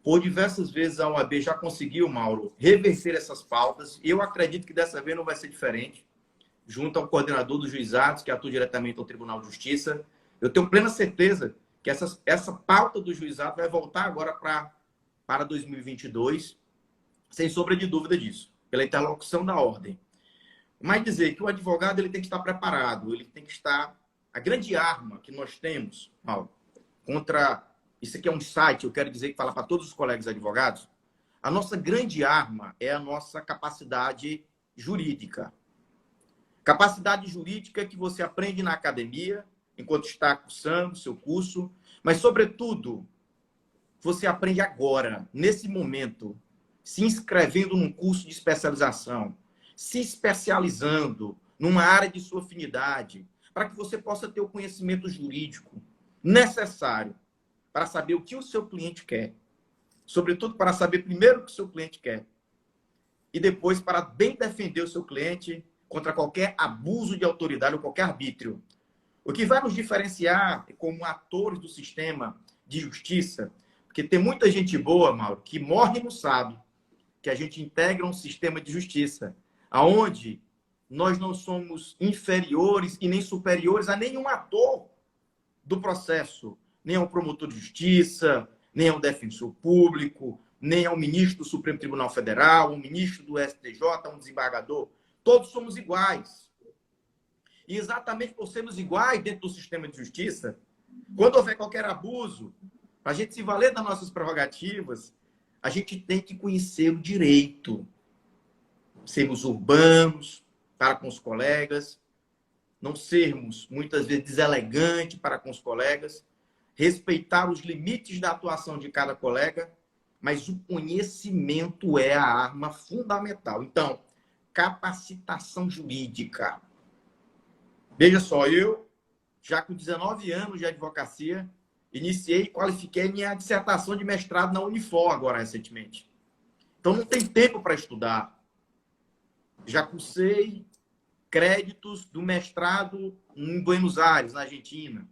Por diversas vezes a OAB já conseguiu, Mauro, reverter essas pautas, e eu acredito que dessa vez não vai ser diferente, junto ao coordenador dos juizados, que atua diretamente ao Tribunal de Justiça. Eu tenho plena certeza que essa pauta do juizado vai voltar agora para 2022, sem sombra de dúvida disso, pela interlocução da ordem. Mas dizer que o advogado ele tem que estar preparado, ele tem que estar... A grande arma que nós temos, Mauro, contra... Isso aqui é um site, eu quero dizer que fala para todos os colegas advogados, a nossa grande arma é a nossa capacidade jurídica. Capacidade jurídica que você aprende na academia, enquanto está cursando o seu curso, mas, sobretudo, você aprende agora, nesse momento, se inscrevendo num curso de especialização, se especializando numa área de sua afinidade, para que você possa ter o conhecimento jurídico necessário para saber o que o seu cliente quer. Sobretudo para saber primeiro o que o seu cliente quer. E depois para bem defender o seu cliente contra qualquer abuso de autoridade ou qualquer arbítrio. O que vai nos diferenciar como atores do sistema de justiça, porque tem muita gente boa, Mauro, que morre e não sabe que a gente integra um sistema de justiça, aonde nós não somos inferiores e nem superiores a nenhum ator do processo, nem ao promotor de justiça, nem ao defensor público, nem ao ministro do Supremo Tribunal Federal, ao ministro do STJ, a um desembargador. Todos somos iguais. E exatamente por sermos iguais dentro do sistema de justiça, quando houver qualquer abuso, para a gente se valer das nossas prerrogativas, a gente tem que conhecer o direito. Sermos urbanos para com os colegas, não sermos, muitas vezes, deselegantes para com os colegas, respeitar os limites da atuação de cada colega, mas o conhecimento é a arma fundamental. Então, capacitação jurídica. Veja só, eu, já com 19 anos de advocacia, iniciei e qualifiquei minha dissertação de mestrado na Unifor agora recentemente. Então, não tem tempo para estudar. Já cursei créditos do mestrado em Buenos Aires, na Argentina.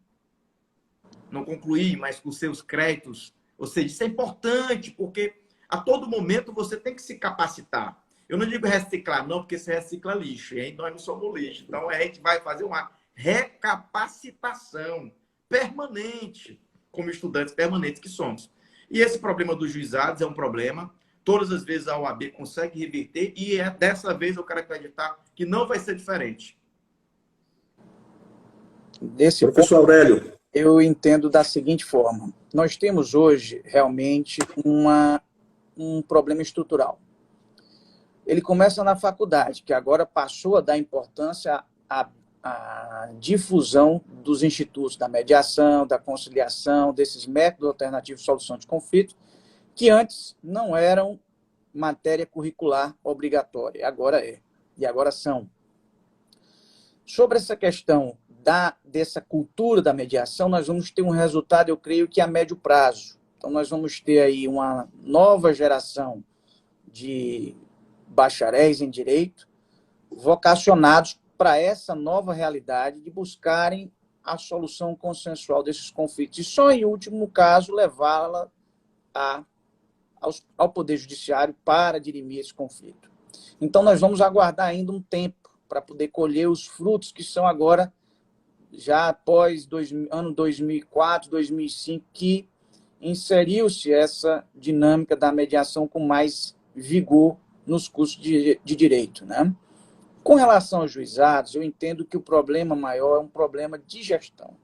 Não concluí, mas cursei os créditos. Ou seja, isso é importante, porque a todo momento você tem que se capacitar. Eu não digo reciclar, não, porque você recicla lixo, e nós não somos lixo. Então, a gente vai fazer uma recapacitação permanente, como estudantes permanentes que somos. E esse problema dos juizados é um problema. Todas as vezes a OAB consegue reverter, e dessa vez eu quero acreditar que não vai ser diferente. Professor Aurélio. Eu entendo da seguinte forma. Nós temos hoje, realmente, um problema estrutural. Ele começa na faculdade, que agora passou a dar importância à difusão dos institutos da mediação, da conciliação, desses métodos alternativos de solução de conflito, que antes não eram matéria curricular obrigatória, agora é, e agora são. Sobre essa questão dessa cultura da mediação, nós vamos ter um resultado, eu creio que a médio prazo. Então, nós vamos ter aí uma nova geração de bacharéis em direito, vocacionados para essa nova realidade de buscarem a solução consensual desses conflitos. E só, em último caso, levá-la ao Poder Judiciário para dirimir esse conflito. Então, nós vamos aguardar ainda um tempo para poder colher os frutos que são agora, já após ano 2004, 2005, que inseriu-se essa dinâmica da mediação com mais vigor nos cursos de direito, né? Com relação aos juizados, eu entendo que o problema maior é um problema de gestão.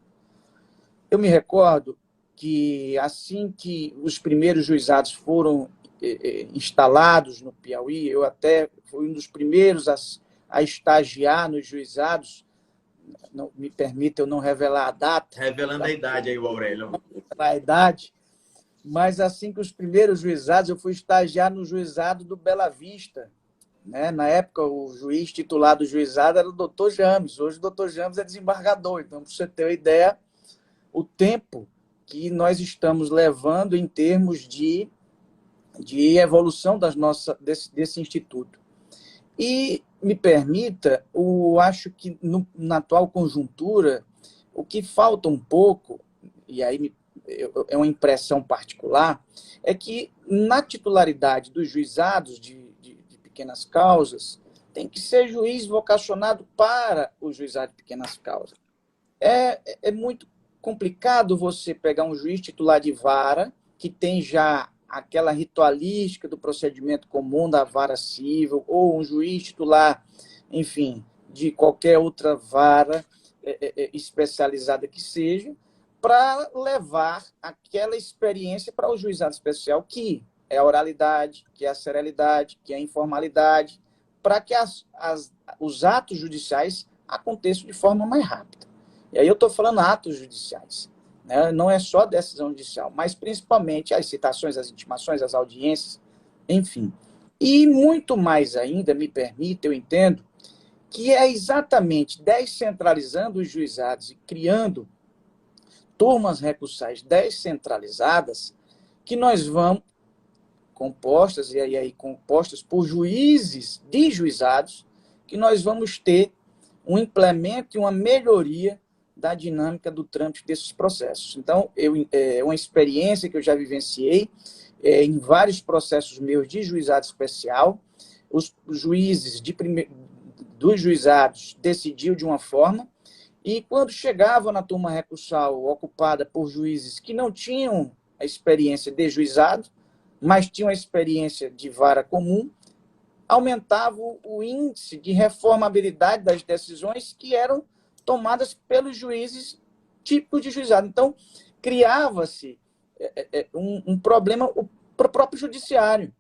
Eu me recordo que assim que os primeiros juizados foram instalados no Piauí, eu até fui um dos primeiros a estagiar nos juizados. Não, me permita eu não revelar a data. Revelando a idade aí, o Aurélio. Não revelar a idade, mas assim que os primeiros juizados, eu fui estagiar no juizado do Bela Vista. Né? Na época, o juiz titular do juizado era o doutor James. Hoje o doutor James é desembargador. Então, para você ter uma ideia, o tempo que nós estamos levando em termos de evolução desse instituto. E me permita, eu acho que na atual conjuntura, o que falta um pouco, e aí é uma impressão particular, é que na titularidade dos juizados de pequenas causas, tem que ser juiz vocacionado para o juizado de pequenas causas. É muito complicado você pegar um juiz titular de vara, que tem já aquela ritualística do procedimento comum da vara civil, ou um juiz titular, enfim, de qualquer outra vara especializada que seja, para levar aquela experiência para o juizado especial, que é a oralidade, que é a seralidade, que é a informalidade, para que os atos judiciais aconteçam de forma mais rápida. E aí eu estou falando atos judiciais. Não é só decisão judicial, mas principalmente as citações, as intimações, as audiências, enfim. E muito mais ainda, me permite, eu entendo, que é exatamente descentralizando os juizados e criando turmas recursais descentralizadas que nós vamos, compostas, e aí compostas por juízes de juizados, que nós vamos ter um implemento e uma melhoria da dinâmica do trâmite desses processos. Então, é uma experiência que eu já vivenciei em vários processos meus de juizado especial. Os juízes dos juizados decidiam de uma forma, e quando chegava na turma recursal ocupada por juízes que não tinham a experiência de juizado, mas tinham a experiência de vara comum, aumentava o índice de reformabilidade das decisões que eram tomadas pelos juízes típicos de juizado. Então, criava-se um problema para o próprio judiciário.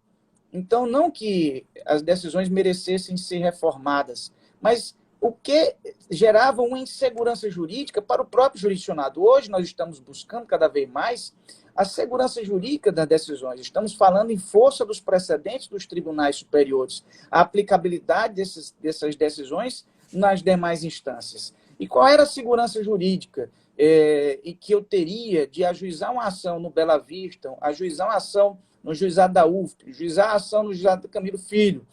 Então, não que as decisões merecessem ser reformadas, mas o que gerava uma insegurança jurídica para o próprio jurisdicionado. Hoje, nós estamos buscando cada vez mais a segurança jurídica das decisões. Estamos falando em força dos precedentes dos tribunais superiores, a aplicabilidade dessas decisões nas demais instâncias. E qual era a segurança jurídica e que eu teria de ajuizar uma ação no Bela Vista, ajuizar uma ação no juizado da UFP, ajuizar a ação no juizado do Camilo Filho,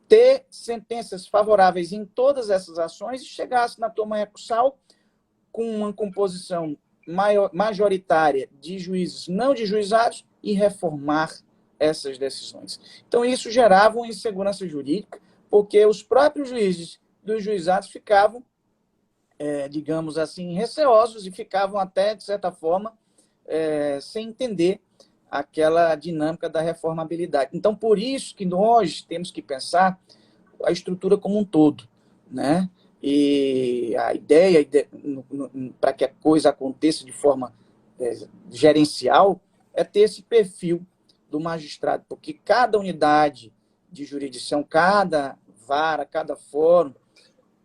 ter sentenças favoráveis em todas essas ações e chegasse na turma recursal com uma composição majoritária de juízes não de juizados e reformar essas decisões. Então, isso gerava uma insegurança jurídica, porque os próprios juízes dos juizados ficavam, digamos assim, receosos e ficavam até, de certa forma, sem entender aquela dinâmica da reformabilidade. Então, por isso que nós temos que pensar a estrutura como um todo, né? E a ideia, para que a coisa aconteça de forma gerencial, é ter esse perfil do magistrado, porque cada unidade de jurisdição, cada vara, cada fórum,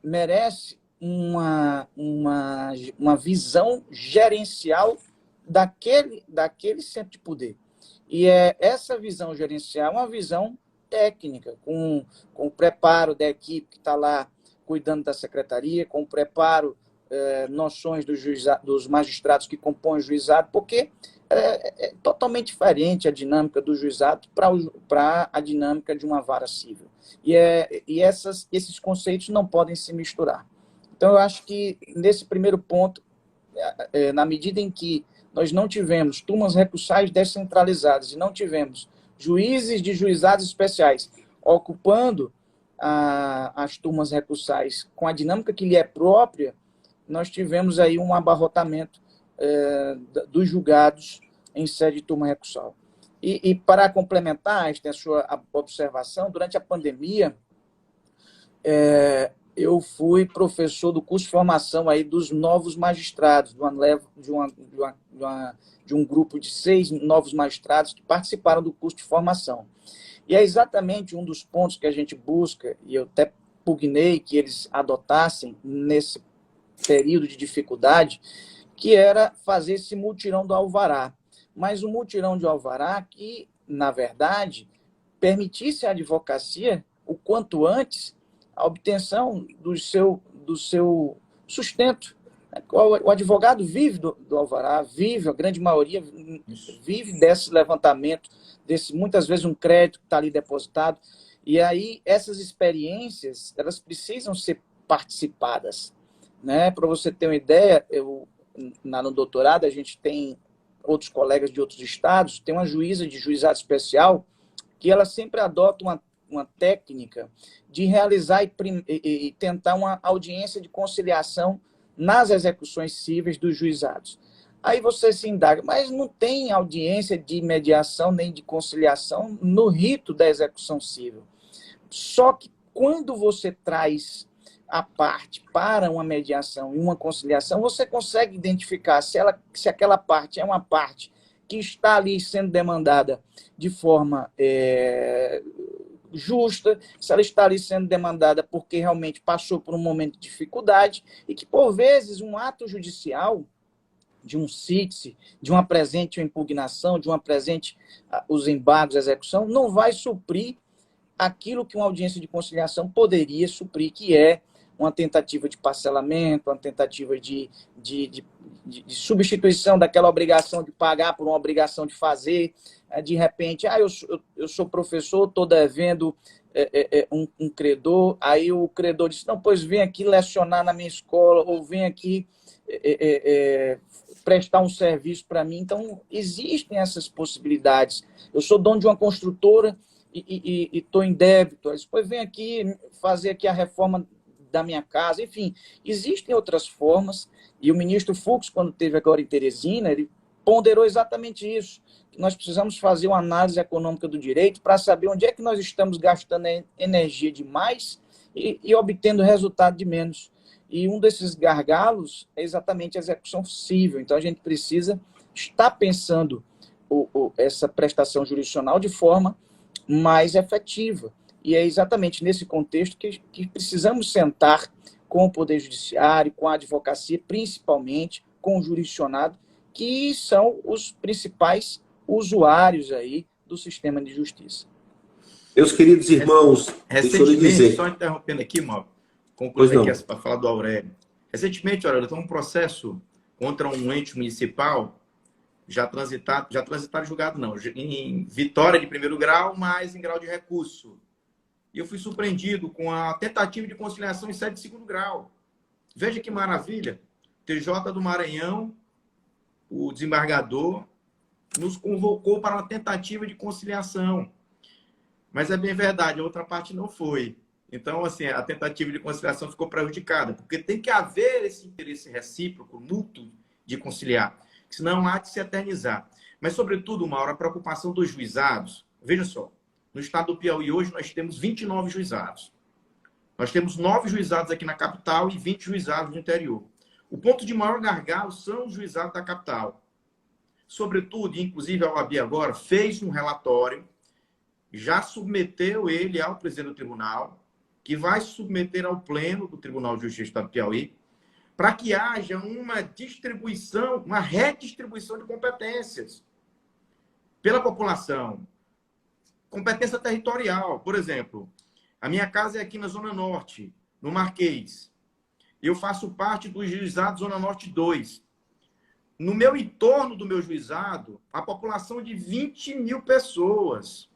merece uma visão gerencial daquele centro de poder. E essa visão gerencial é uma visão técnica, com o preparo da equipe que está lá cuidando da secretaria, com o preparo, noções dos magistrados que compõem o juizado, porque é totalmente diferente a dinâmica do juizado para a dinâmica de uma vara civil. E esses conceitos não podem se misturar. Então, eu acho que, nesse primeiro ponto, na medida em que nós não tivemos turmas recursais descentralizadas e não tivemos juízes de juizados especiais ocupando as turmas recursais com a dinâmica que lhe é própria, nós tivemos aí um abarrotamento dos julgados em sede de turma recursal. E para complementar a sua observação, durante a pandemia, eu fui professor do curso de formação aí dos novos magistrados, de um grupo de 6 novos magistrados que participaram do curso de formação. E é exatamente um dos pontos que a gente busca, e eu até pugnei que eles adotassem nesse período de dificuldade, que era fazer esse mutirão do alvará. Mas o mutirão de alvará que, na verdade, permitisse à advocacia, o quanto antes, a obtenção do seu sustento. O advogado vive do alvará, vive, a grande maioria vive desse levantamento, muitas vezes um crédito que está ali depositado. E aí, essas experiências, elas precisam ser participadas. Né? Para você ter uma ideia, no doutorado, a gente tem outros colegas de outros estados, tem uma juíza de juizado especial que ela sempre adota uma técnica de realizar e tentar uma audiência de conciliação nas execuções cíveis dos juizados. Aí você se indaga, mas não tem audiência de mediação nem de conciliação no rito da execução civil. Só que quando você traz a parte para uma mediação e uma conciliação, você consegue identificar se aquela parte é uma parte que está ali sendo demandada de forma justa, se ela está ali sendo demandada porque realmente passou por um momento de dificuldade e que, por vezes, um ato judicial de um CITSE, de uma presente impugnação, de uma presente os embargos, a execução, não vai suprir aquilo que uma audiência de conciliação poderia suprir, que é uma tentativa de parcelamento, uma tentativa de substituição daquela obrigação de pagar por uma obrigação de fazer. De repente, eu sou professor, estou devendo um credor, aí o credor diz, não, pois vem aqui lecionar na minha escola, ou vem aqui prestar um serviço para mim. Então, existem essas possibilidades. Eu sou dono de uma construtora e estou em débito, aí depois vem aqui fazer aqui a reforma da minha casa. Enfim, existem outras formas, e o ministro Fux, quando esteve agora em Teresina, ele ponderou exatamente isso, que nós precisamos fazer uma análise econômica do direito para saber onde é que nós estamos gastando energia demais e obtendo resultado de menos. E um desses gargalos é exatamente a execução civil. Então, a gente precisa estar pensando essa prestação jurisdicional de forma mais efetiva. E é exatamente nesse contexto que precisamos sentar com o Poder Judiciário, com a advocacia, principalmente com o jurisdicionado, que são os principais usuários aí do sistema de justiça. Meus queridos irmãos, deixa eu lhe dizer... Só interrompendo aqui, Mauro, concluindo aqui para falar do Aurélio. Recentemente, Aurélio, tem um processo contra um ente municipal já transitado julgado não, em vitória de primeiro grau, mas em grau de recurso. E eu fui surpreendido com a tentativa de conciliação em sede de segundo grau. Veja que maravilha. TJ do Maranhão, o desembargador, nos convocou para uma tentativa de conciliação. Mas é bem verdade, a outra parte não foi. Então, assim, a tentativa de conciliação ficou prejudicada, porque tem que haver esse interesse recíproco, mútuo, de conciliar, senão há de se eternizar. Mas, sobretudo, Mauro, a preocupação dos juizados. Veja só, no estado do Piauí hoje nós temos 29 juizados. Nós temos 9 juizados aqui na capital e 20 juizados no interior. O ponto de maior gargalo são os juizados da capital. Sobretudo, inclusive a OAB agora fez um relatório, já submeteu ele ao presidente do tribunal, que vai submeter ao pleno do Tribunal de Justiça do Estado do Piauí, para que haja uma distribuição, uma redistribuição de competências pela população. Competência territorial, por exemplo, a minha casa é aqui na Zona Norte, no Marquês. Eu faço parte do juizado Zona Norte 2. No meu entorno do meu juizado, a população de 20 mil pessoas.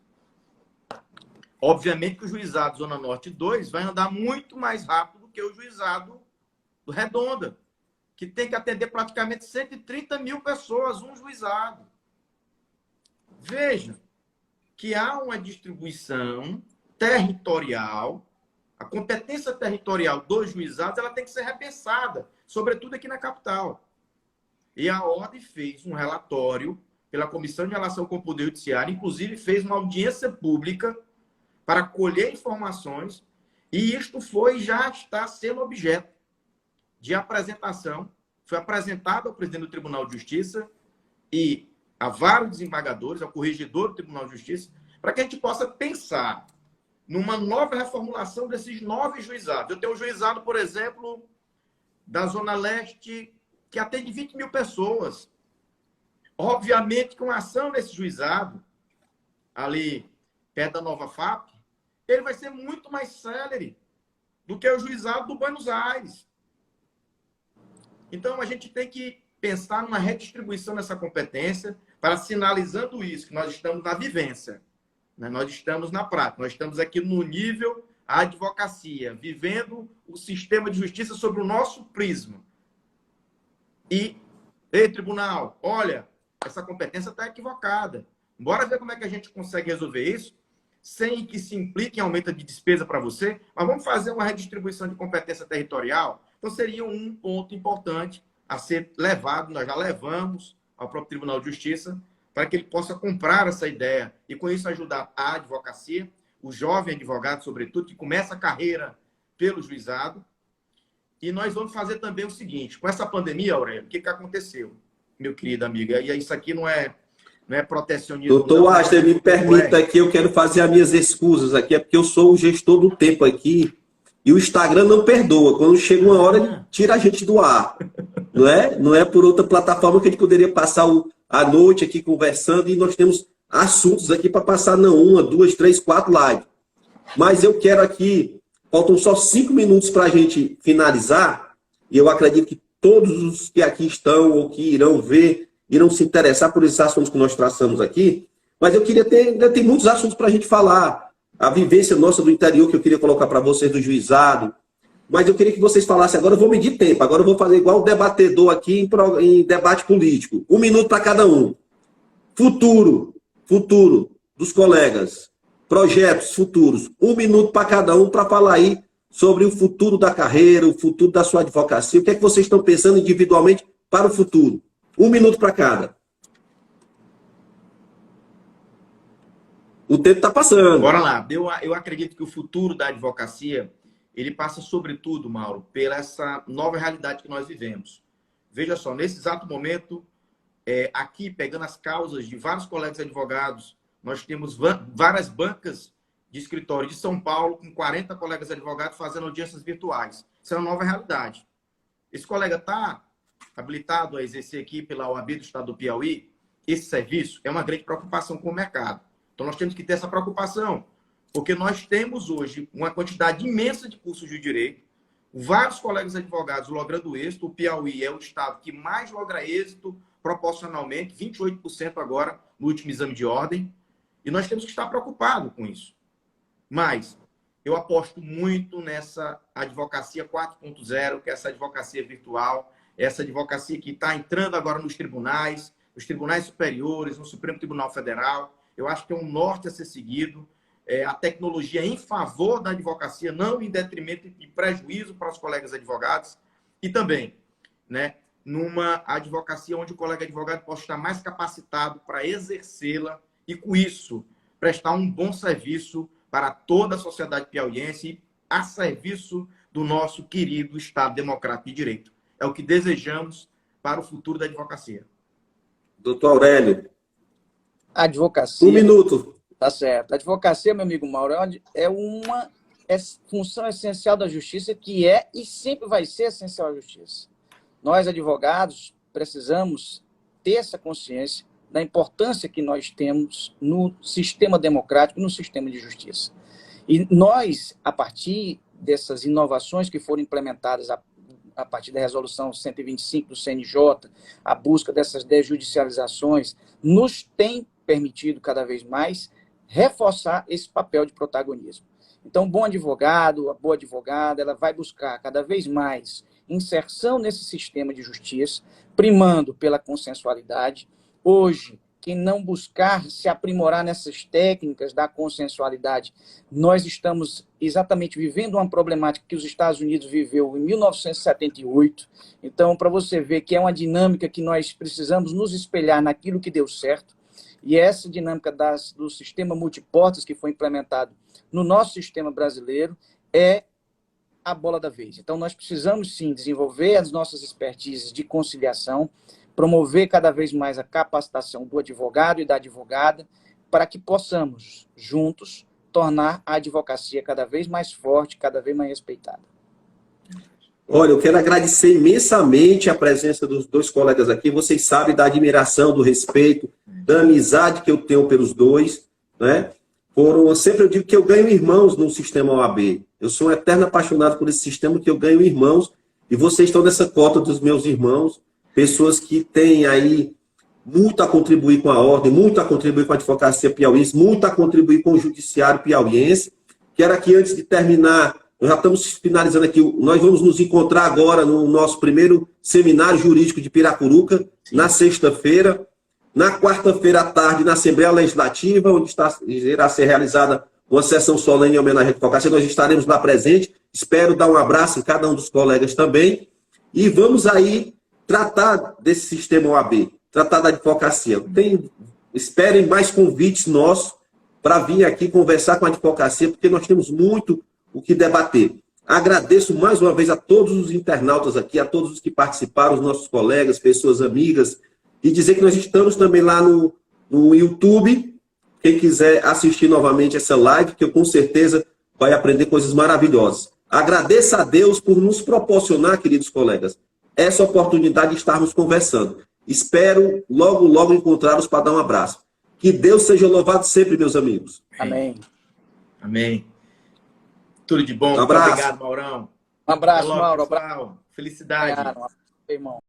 Obviamente que o juizado Zona Norte 2 vai andar muito mais rápido do que o juizado do Redonda, que tem que atender praticamente 130 mil pessoas, um juizado. Veja que há uma distribuição territorial, a competência territorial dos juizados ela tem que ser repensada, sobretudo aqui na capital. E a Ordem fez um relatório pela Comissão de Relação com o Poder Judiciário, inclusive fez uma audiência pública para colher informações, e isto já está sendo objeto de apresentação, foi apresentado ao presidente do Tribunal de Justiça e a vários desembargadores, ao corregedor do Tribunal de Justiça, para que a gente possa pensar numa nova reformulação desses 9 juizados. Eu tenho um juizado, por exemplo, da Zona Leste, que atende 20 mil pessoas. Obviamente que uma ação nesse juizado, ali perto da Nova FAP, ele vai ser muito mais célere do que o juizado do Buenos Aires. Então, a gente tem que pensar numa redistribuição dessa competência para, sinalizando isso, que nós estamos na vivência, né? Nós estamos na prática, nós estamos aqui no nível a advocacia, vivendo o sistema de justiça sobre o nosso prisma. E, ei, tribunal, olha, essa competência está equivocada. Bora ver como é que a gente consegue resolver isso, sem que se implique em aumento de despesa para você, mas vamos fazer uma redistribuição de competência territorial. Então, seria um ponto importante a ser levado, nós já levamos ao próprio Tribunal de Justiça, para que ele possa comprar essa ideia e, com isso, ajudar a advocacia, o jovem advogado, sobretudo, que começa a carreira pelo juizado. E nós vamos fazer também o seguinte, com essa pandemia, Aurélio, o que aconteceu, meu querido amigo? E isso aqui não é protecionismo. Doutor Aster, me permita aqui, eu quero fazer as minhas escusas aqui, é porque eu sou o gestor do tempo aqui, e o Instagram não perdoa. Quando chega uma hora, ele tira a gente do ar. Não é por outra plataforma que a gente poderia passar a noite aqui conversando, e nós temos assuntos aqui para passar, não, 1, 2, 3, 4 lives. Mas eu quero aqui, faltam só 5 minutos para a gente finalizar, e eu acredito que todos os que aqui estão ou que irão ver, irão se interessar por esses assuntos que nós traçamos aqui, mas eu queria ainda tem muitos assuntos para a gente falar. A vivência nossa do interior, que eu queria colocar para vocês, do juizado. Mas eu queria que vocês falassem, agora eu vou medir tempo, agora eu vou fazer igual o debatedor aqui em debate político. 1 minuto para cada um. Futuro dos colegas. Projetos futuros. 1 minuto para cada um para falar aí sobre o futuro da carreira, o futuro da sua advocacia. O que é que vocês estão pensando individualmente para o futuro? 1 minuto para cada. O tempo está passando. Bora lá. Eu acredito que o futuro da advocacia, ele passa sobretudo, Mauro, pela essa nova realidade que nós vivemos. Veja só, nesse exato momento, aqui, pegando as causas de vários colegas advogados, nós temos várias bancas de escritório de São Paulo, com 40 colegas advogados fazendo audiências virtuais. Isso é uma nova realidade. Esse colega está habilitado a exercer aqui pela OAB do Estado do Piauí. Esse serviço é uma grande preocupação com o mercado. Então, nós temos que ter essa preocupação, porque nós temos hoje uma quantidade imensa de cursos de direito, vários colegas advogados logrando êxito. O Piauí é o estado que mais logra êxito proporcionalmente, 28% agora no último exame de ordem, e nós temos que estar preocupados com isso. Mas eu aposto muito nessa advocacia 4.0, que é essa advocacia virtual, essa advocacia que está entrando agora nos tribunais superiores, no Supremo Tribunal Federal. Eu acho que é um norte a ser seguido. A tecnologia em favor da advocacia, não em detrimento de prejuízo para os colegas advogados. E também, né, numa advocacia onde o colega advogado possa estar mais capacitado para exercê-la e, com isso, prestar um bom serviço para toda a sociedade piauiense, a serviço do nosso querido Estado Democrático de Direito. É o que desejamos para o futuro da advocacia. Doutor Aurélio. A advocacia... 1 minuto. Tá certo. A advocacia, meu amigo Mauro, é uma função essencial da justiça, que é e sempre vai ser essencial à justiça. Nós, advogados, precisamos ter essa consciência da importância que nós temos no sistema democrático, no sistema de justiça. E nós, a partir dessas inovações que foram implementadas a partir da resolução 125 do CNJ, a busca dessas desjudicializações, nos tem permitido cada vez mais reforçar esse papel de protagonismo. Então, um bom advogado, a boa advogada, ela vai buscar cada vez mais inserção nesse sistema de justiça, primando pela consensualidade. Hoje, quem não buscar se aprimorar nessas técnicas da consensualidade, nós estamos exatamente vivendo uma problemática que os Estados Unidos viveu em 1978. Então, para você ver que é uma dinâmica que nós precisamos nos espelhar naquilo que deu certo, e essa dinâmica do sistema multiportas que foi implementado no nosso sistema brasileiro é a bola da vez. Então, nós precisamos, sim, desenvolver as nossas expertises de conciliação, promover cada vez mais a capacitação do advogado e da advogada, para que possamos, juntos, tornar a advocacia cada vez mais forte, cada vez mais respeitada. Olha, eu quero agradecer imensamente a presença dos dois colegas aqui. Vocês sabem da admiração, do respeito, da amizade que eu tenho pelos dois, né? Sempre eu digo que eu ganho irmãos no sistema OAB. Eu sou um eterno apaixonado por esse sistema, que eu ganho irmãos, e vocês estão nessa cota dos meus irmãos, pessoas que têm aí muito a contribuir com a ordem, muito a contribuir com a advocacia piauiense, muito a contribuir com o judiciário piauiense. Quero aqui, antes de terminar, nós já estamos finalizando aqui, nós vamos nos encontrar agora no nosso primeiro seminário jurídico de Piracuruca, na sexta-feira. Na quarta-feira à tarde, na Assembleia Legislativa, onde irá ser realizada uma sessão solene em homenagem à advocacia. Nós estaremos lá presentes. Espero dar um abraço em cada um dos colegas também. E vamos aí tratar desse sistema OAB, tratar da advocacia. Esperem mais convites nossos para vir aqui conversar com a advocacia, porque nós temos muito o que debater. Agradeço mais uma vez a todos os internautas aqui, a todos os que participaram, os nossos colegas, pessoas amigas, e dizer que nós estamos também lá no YouTube. Quem quiser assistir novamente essa live, que eu com certeza vai aprender coisas maravilhosas. Agradeço a Deus por nos proporcionar, queridos colegas, essa oportunidade de estarmos conversando. Espero logo, logo encontrá-los para dar um abraço. Que Deus seja louvado sempre, meus amigos. Amém. Amém. Tudo de bom. Um Muito abraço. obrigado, Maurão. Um abraço, Até logo, Mauro. pessoal. Felicidade. Irmão.